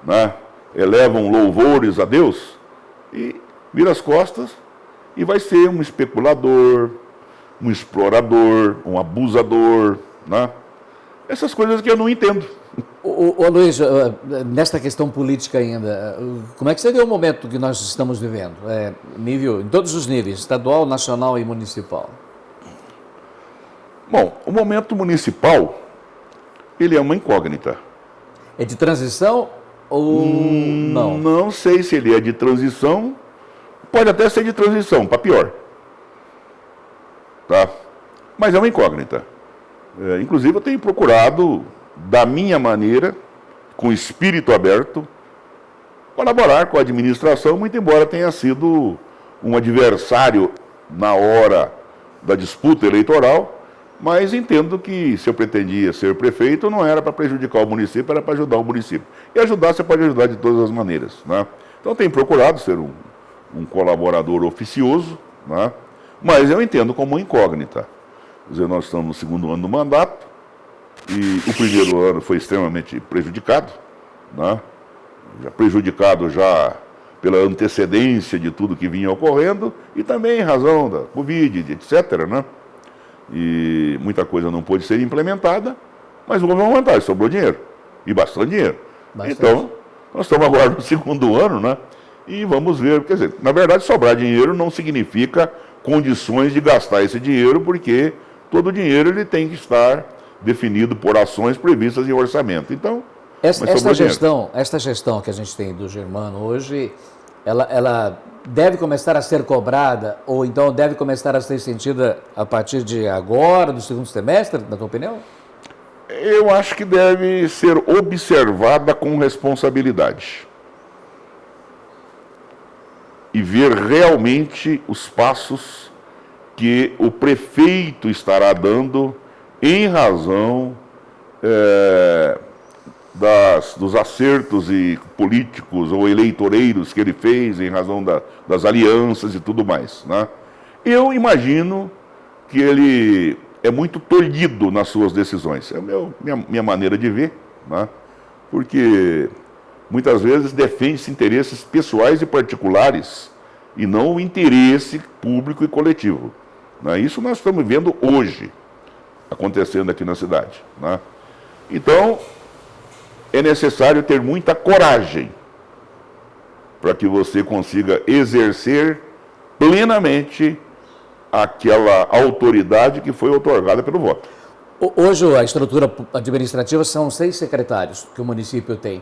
né? Elevam louvores a Deus e vira as costas e vai ser um especulador, um explorador, um abusador, né? Essas coisas que eu não entendo. Ô Luiz, nesta questão política ainda, como é que seria o momento que nós estamos vivendo? Em todos os níveis, estadual, nacional e municipal. Bom, o momento municipal, ele é uma incógnita. É de transição ou não? Não sei se ele é de transição, pode até ser de transição, para pior. Tá? Mas é uma incógnita. Inclusive eu tenho procurado, da minha maneira, com espírito aberto, colaborar com a administração, muito embora tenha sido um adversário na hora da disputa eleitoral, mas entendo que se eu pretendia ser prefeito, não era para prejudicar o município, era para ajudar o município. E ajudar, você pode ajudar de todas as maneiras, né? Então tenho procurado ser um colaborador oficioso, né? Mas eu entendo como uma incógnita. Quer dizer, nós estamos no segundo ano do mandato e o primeiro ano foi extremamente prejudicado, né? Prejudicado já pela antecedência de tudo que vinha ocorrendo e também em razão da Covid, etc., né? E muita coisa não pôde ser implementada, mas houve uma vantagem, sobrou dinheiro, e bastante dinheiro. Bastante. Então, nós estamos agora no segundo ano, né? E vamos ver, quer dizer, na verdade, sobrar dinheiro não significa condições de gastar esse dinheiro, porque todo dinheiro ele tem que estar definido por ações previstas em orçamento. Então, esta gestão que a gente tem do Germano hoje, ela deve começar a ser cobrada, ou então deve começar a ser sentida a partir de agora, do segundo semestre, na tua opinião? Eu acho que deve ser observada com responsabilidade. E ver realmente os passos que o prefeito estará dando em razão dos acertos políticos ou eleitoreiros que ele fez, em razão das alianças e tudo mais, né? Eu imagino que ele é muito tolhido nas suas decisões. É minha maneira de ver, né? Porque muitas vezes defende-se interesses pessoais e particulares e não o interesse público e coletivo, né? Isso nós estamos vendo hoje, acontecendo aqui na cidade, né? Então, é necessário ter muita coragem para que você consiga exercer plenamente aquela autoridade que foi otorgada pelo voto. Hoje, a estrutura administrativa são 6 secretários que o município tem.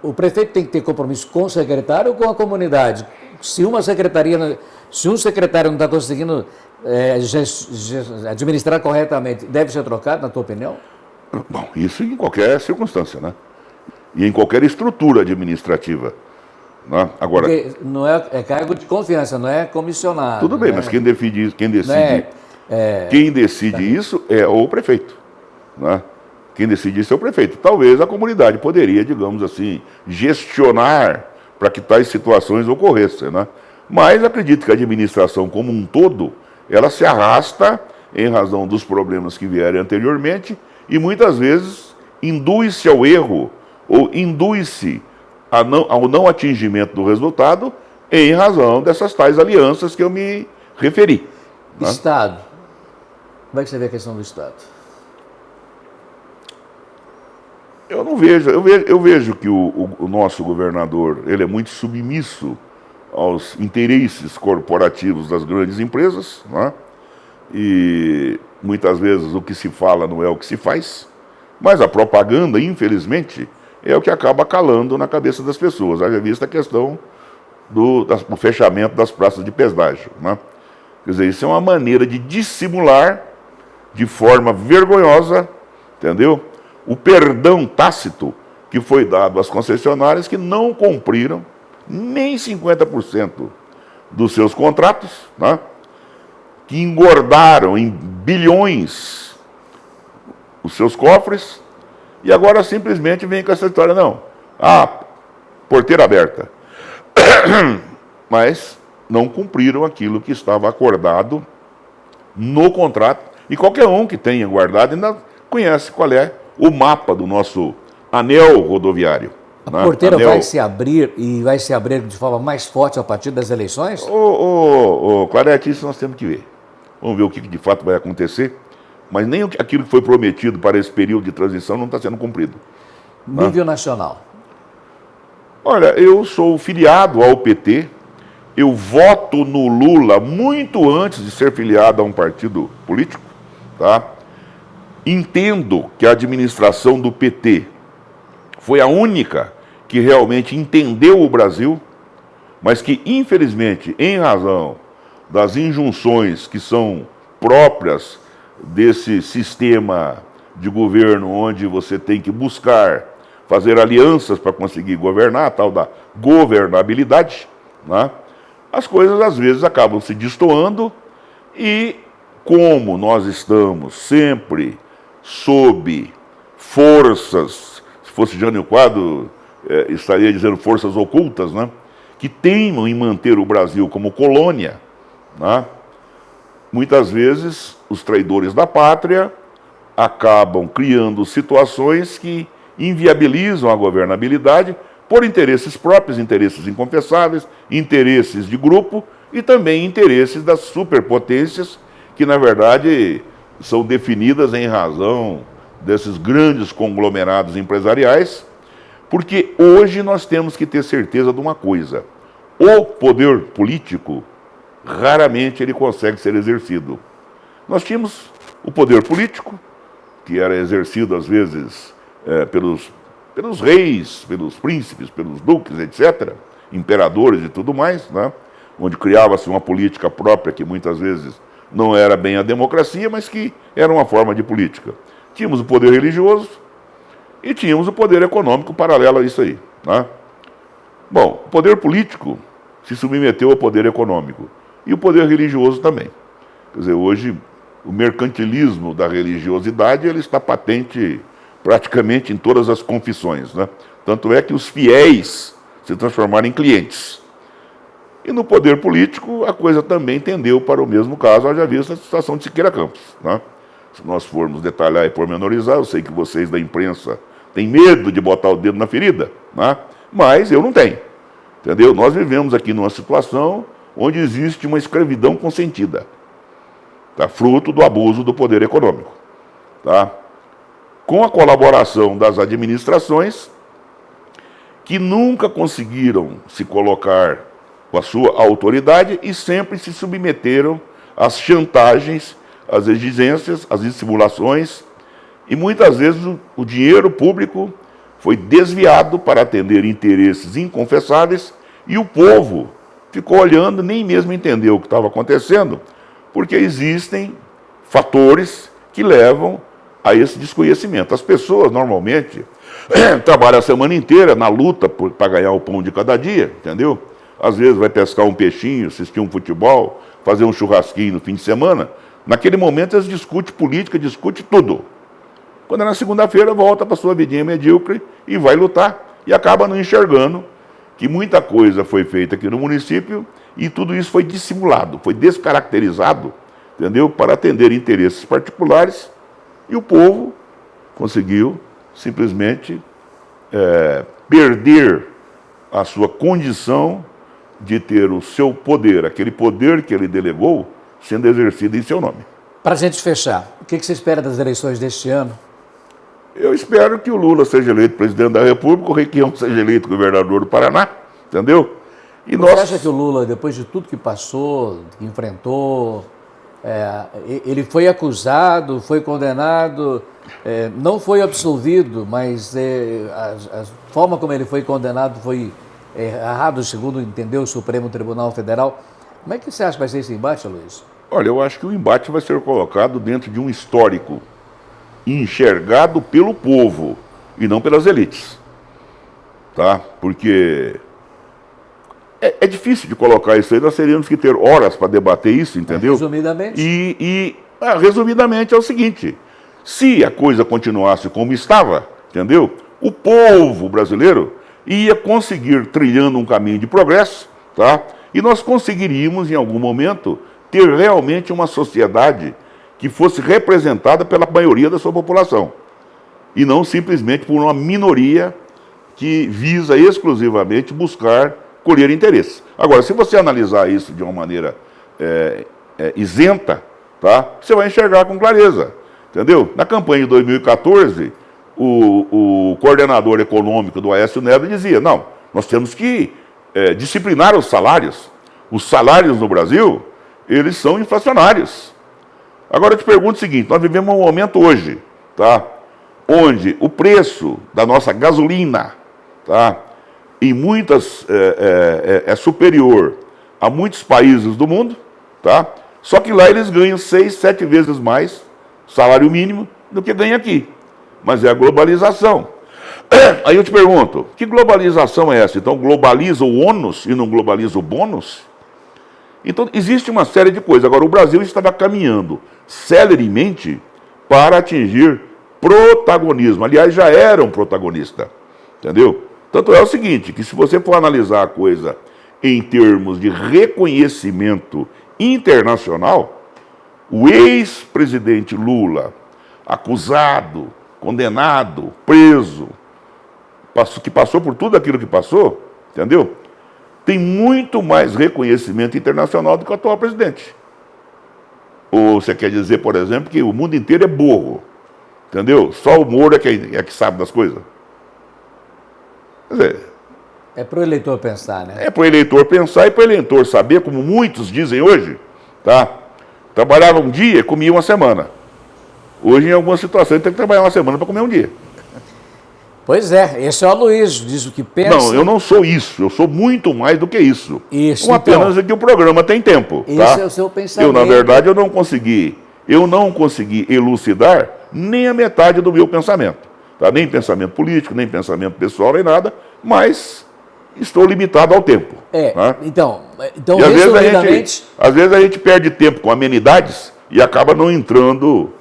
O prefeito tem que ter compromisso com o secretário ou com a comunidade? Se um secretário não está conseguindo administrar corretamente, deve ser trocado, na tua opinião? Bom, isso em qualquer circunstância, né? E em qualquer estrutura administrativa, né? Agora, porque não é cargo de confiança, não é comissionado. Tudo bem, né? Mas quem decide isso é o prefeito, né? Quem decide isso é o prefeito. Talvez a comunidade poderia, digamos assim, gestionar para que tais situações ocorressem, né? Mas acredito que a administração como um todo, ela se arrasta em razão dos problemas que vieram anteriormente e muitas vezes induz-se ao erro ou induz-se ao não atingimento do resultado em razão dessas tais alianças que eu me referi, né? Estado. Como é que você vê a questão do Estado? Eu não vejo, eu vejo que o nosso governador, ele é muito submisso aos interesses corporativos das grandes empresas, né? E muitas vezes o que se fala não é o que se faz, mas a propaganda, infelizmente, é o que acaba calando na cabeça das pessoas. Haja vista a questão do fechamento das praças de pedágio, né? Quer dizer, isso é uma maneira de dissimular de forma vergonhosa, entendeu? O perdão tácito que foi dado às concessionárias que não cumpriram nem 50% dos seus contratos, né? Que engordaram em bilhões os seus cofres, e agora simplesmente vem com essa história, não, porteira aberta. Mas não cumpriram aquilo que estava acordado no contrato, e qualquer um que tenha guardado ainda conhece qual é o mapa do nosso anel rodoviário. A né? porteira vai se abrir e vai se abrir de forma mais forte a partir das eleições? Clarete, isso nós temos que ver. Vamos ver o que de fato vai acontecer, mas nem aquilo que foi prometido para esse período de transição não está sendo cumprido. Nível nacional. Olha, eu sou filiado ao PT, eu voto no Lula muito antes de ser filiado a um partido político, tá? Entendo que a administração do PT foi a única que realmente entendeu o Brasil, mas que, infelizmente, em razão das injunções que são próprias desse sistema de governo onde você tem que buscar fazer alianças para conseguir governar, a tal da governabilidade, né? As coisas às vezes acabam se destoando e, como nós estamos sempre sob forças, se fosse Jânio Quadro, estaria dizendo forças ocultas, né? Que teimam em manter o Brasil como colônia, né? Muitas vezes os traidores da pátria acabam criando situações que inviabilizam a governabilidade por interesses próprios, interesses inconfessáveis, interesses de grupo e também interesses das superpotências que, na verdade, são definidas em razão desses grandes conglomerados empresariais, porque hoje nós temos que ter certeza de uma coisa: o poder político, raramente ele consegue ser exercido. Nós tínhamos o poder político, que era exercido às vezes pelos reis, pelos príncipes, pelos duques, etc., imperadores e tudo mais, né? Onde criava-se uma política própria que muitas vezes não era bem a democracia, mas que era uma forma de política. Tínhamos o poder religioso e tínhamos o poder econômico paralelo a isso aí, né? Bom, o poder político se submeteu ao poder econômico e o poder religioso também. Quer dizer, hoje o mercantilismo da religiosidade ele está patente praticamente em todas as confissões, né? Tanto é que os fiéis se transformaram em clientes. E no poder político a coisa também tendeu para o mesmo caso, haja visto a situação de Siqueira Campos, né? Se nós formos detalhar e pormenorizar, eu sei que vocês da imprensa têm medo de botar o dedo na ferida, né? Mas eu não tenho, entendeu? Nós vivemos aqui numa situação onde existe uma escravidão consentida, tá? Fruto do abuso do poder econômico, tá? Com a colaboração das administrações, que nunca conseguiram se colocar com a sua autoridade e sempre se submeteram às chantagens, às exigências, às dissimulações, e muitas vezes o dinheiro público foi desviado para atender interesses inconfessáveis e o povo ficou olhando, nem mesmo entendeu o que estava acontecendo, porque existem fatores que levam a esse desconhecimento. As pessoas, normalmente, trabalham a semana inteira na luta para ganhar o pão de cada dia, entendeu? Às vezes vai pescar um peixinho, assistir um futebol, fazer um churrasquinho no fim de semana. Naquele momento, eles discutem política, discutem tudo. Quando é na segunda-feira, volta para a sua vidinha medíocre e vai lutar. E acaba não enxergando que muita coisa foi feita aqui no município e tudo isso foi dissimulado, foi descaracterizado, entendeu? Para atender interesses particulares. E o povo conseguiu simplesmente perder a sua condição de ter o seu poder, aquele poder que ele delegou, sendo exercido em seu nome. Para a gente fechar, o que você espera das eleições deste ano? Eu espero que o Lula seja eleito presidente da República, o Requião seja eleito governador do Paraná, entendeu? E Você acha que o Lula, depois de tudo que passou, que enfrentou, ele foi acusado, foi condenado, não foi absolvido, mas a forma como ele foi condenado foi errado, segundo entendeu o Supremo Tribunal Federal. Como é que você acha que vai ser esse embate, Luiz? Olha, eu acho que o embate vai ser colocado dentro de um histórico enxergado pelo povo e não pelas elites, tá? Porque é difícil de colocar isso aí, nós teríamos que ter horas para debater isso, entendeu? Resumidamente? Resumidamente é o seguinte, se a coisa continuasse como estava, entendeu? O povo brasileiro ia conseguir trilhando um caminho de progresso, tá? E nós conseguiríamos, em algum momento, ter realmente uma sociedade que fosse representada pela maioria da sua população. E não simplesmente por uma minoria que visa exclusivamente buscar colher interesses. Agora, se você analisar isso de uma maneira isenta, tá? Você vai enxergar com clareza, entendeu? Na campanha de 2014, o coordenador econômico do Aécio Neves dizia, não, nós temos que disciplinar os salários. Os salários no Brasil, eles são inflacionários. Agora eu te pergunto o seguinte, nós vivemos um momento hoje, tá? Onde o preço da nossa gasolina, tá? Em muitas é superior a muitos países do mundo, tá? Só que lá eles ganham 6, 7 vezes mais salário mínimo do que ganha aqui. Mas é a globalização. Aí eu te pergunto, que globalização é essa? Então globaliza o ônus e não globaliza o bônus? Então existe uma série de coisas. Agora o Brasil estava caminhando celeremente para atingir protagonismo. Aliás, já era um protagonista, entendeu? Tanto é o seguinte, que se você for analisar a coisa em termos de reconhecimento internacional, o ex-presidente Lula, acusado, condenado, preso, que passou por tudo aquilo que passou, entendeu? Tem muito mais reconhecimento internacional do que o atual presidente. Ou você quer dizer, por exemplo, que o mundo inteiro é burro, entendeu? Só o Moro é que sabe das coisas. Quer dizer, é para o eleitor pensar, né? É para o eleitor pensar e para o eleitor saber, como muitos dizem hoje, tá? Trabalhava um dia e comia uma semana. Hoje, em algumas situações, tem que trabalhar uma semana para comer um dia. Pois é, esse é o Aloysio, diz o que pensa. Não, eu não sou isso, eu sou muito mais do que isso. Isso, com apenas é que o programa tem tempo. Esse tá? é o seu pensamento. Eu, na verdade, eu não consegui elucidar nem a metade do meu pensamento. Tá? Nem pensamento político, nem pensamento pessoal, nem nada, mas estou limitado ao tempo. Tá? Então e resumidamente... às vezes a gente perde tempo com amenidades e acaba não entrando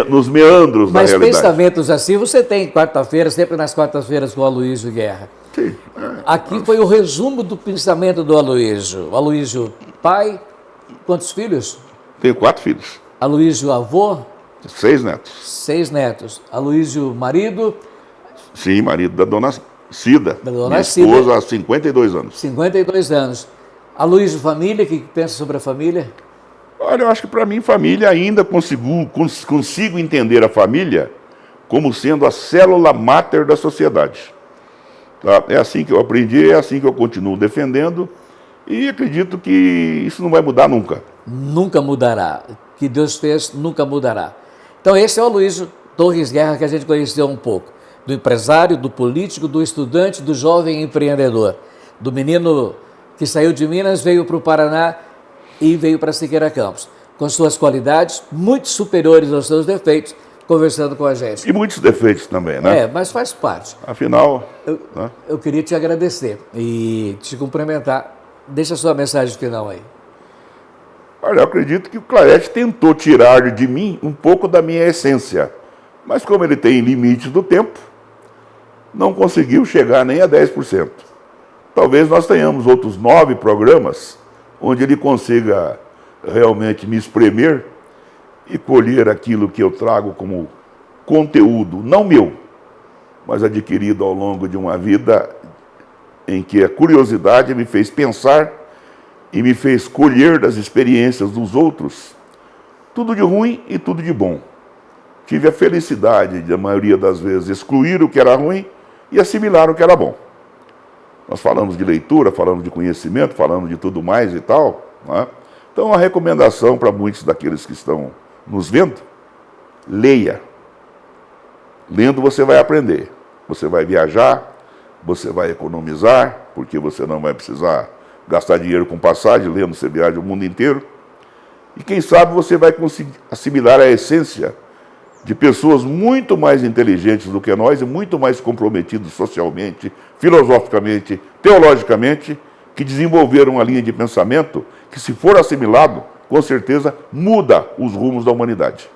nos meandros da realidade. Mas pensamentos assim você tem quarta-feira, sempre nas quartas-feiras com o Aloysio Guerra. Sim. Aqui foi o resumo do pensamento do Aloysio. Aloysio, pai, quantos filhos? Tenho 4 filhos. Aloysio, avô? 6 netos. 6 netos. Aloysio, marido? Sim, marido da dona Cida. Da dona minha Cida. Esposa há 52 anos. 52 anos. Aloysio, família, o que pensa sobre a família? Olha, eu acho que para mim família ainda consigo entender a família como sendo a célula máter da sociedade. Tá? É assim que eu aprendi, é assim que eu continuo defendendo e acredito que isso não vai mudar nunca. Nunca mudará. O que Deus fez nunca mudará. Então esse é o Aloysio Torres Guerra que a gente conheceu um pouco. Do empresário, do político, do estudante, do jovem empreendedor. Do menino que saiu de Minas, veio para o Paraná e veio para Siqueira Campos, com suas qualidades muito superiores aos seus defeitos, conversando com a gente. E muitos defeitos também, né? Mas faz parte. Afinal... Eu queria te agradecer e te cumprimentar. Deixa a sua mensagem final aí. Olha, eu acredito que o Clarete tentou tirar de mim um pouco da minha essência, mas como ele tem limites do tempo, não conseguiu chegar nem a 10%. Talvez nós tenhamos outros 9 programas onde ele consiga realmente me espremer e colher aquilo que eu trago como conteúdo, não meu, mas adquirido ao longo de uma vida em que a curiosidade me fez pensar e me fez colher das experiências dos outros, tudo de ruim e tudo de bom. Tive a felicidade de, a maioria das vezes, excluir o que era ruim e assimilar o que era bom. Nós falamos de leitura, falamos de conhecimento, falamos de tudo mais e tal. Né? Então, a recomendação para muitos daqueles que estão nos vendo, leia. Lendo você vai aprender, você vai viajar, você vai economizar, porque você não vai precisar gastar dinheiro com passagem, lendo você viaja o mundo inteiro. E quem sabe você vai conseguir assimilar a essência de pessoas muito mais inteligentes do que nós e muito mais comprometidos socialmente, filosoficamente, teologicamente, que desenvolveram uma linha de pensamento que, se for assimilado, com certeza muda os rumos da humanidade.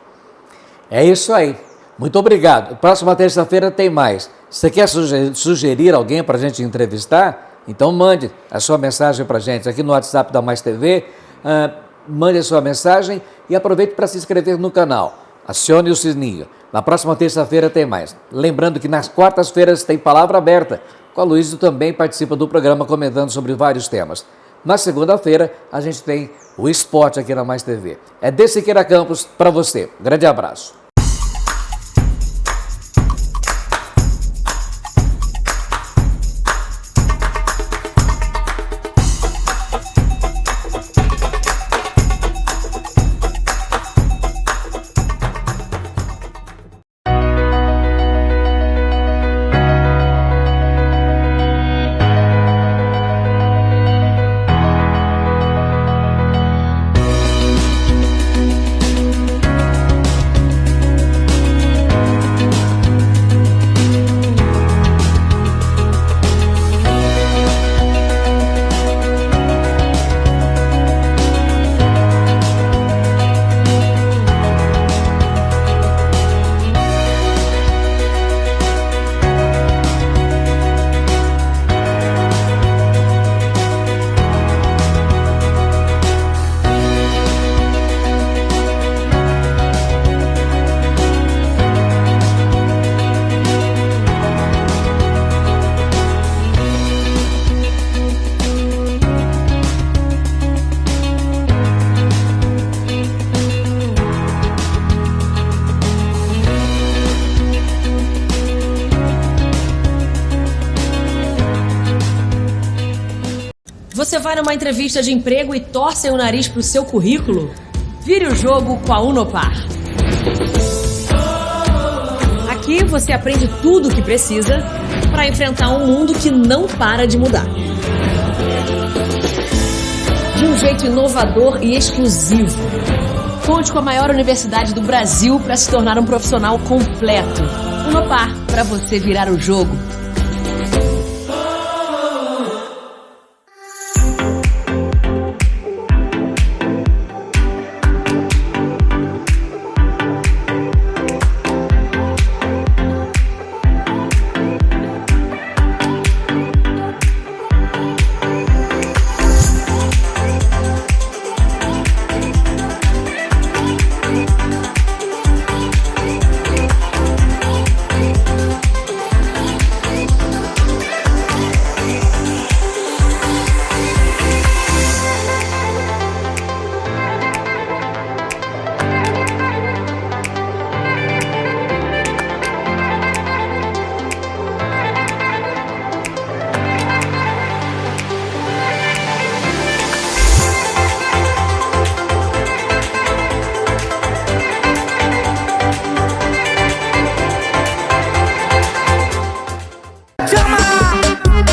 É isso aí. Muito obrigado. Próxima terça-feira tem mais. Você quer sugerir alguém para a gente entrevistar? Então mande a sua mensagem para a gente aqui no WhatsApp da Mais TV. Mande a sua mensagem e aproveite para se inscrever no canal. Acione o sininho. Na próxima terça-feira tem mais. Lembrando que nas quartas-feiras tem Palavra Aberta. Com a Luísa também participa do programa comentando sobre vários temas. Na segunda-feira a gente tem o esporte aqui na Mais TV. É de Siqueira Campos para você. Grande abraço. Você vai numa entrevista de emprego e torce o nariz pro seu currículo? Vire o jogo com a Unopar. Aqui você aprende tudo o que precisa para enfrentar um mundo que não para de mudar. De um jeito inovador e exclusivo. Conte com a maior universidade do Brasil para se tornar um profissional completo. Unopar, para você virar o jogo.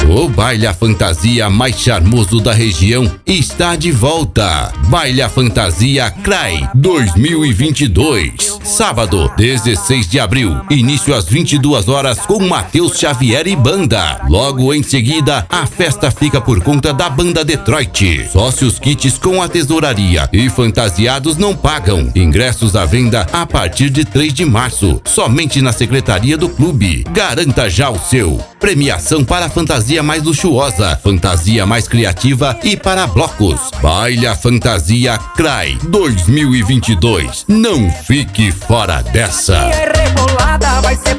O baile à fantasia mais charmoso da região está de volta. Baile à Fantasia CRAI 2022. Sábado, 16 de abril. Início às 22 horas com Matheus Xavier e banda. Logo em seguida, a festa fica por conta da banda Detroit. Sócios kits com a tesouraria e fantasiados não pagam. Ingressos à venda a partir de 3 de março. Somente na secretaria do clube. Garanta já o seu. Premiação para a fantasia mais luxuosa, fantasia mais criativa e para blocos. Baile à Fantasia CRAI 2022. Não fique fora dessa. E rebolada vai ser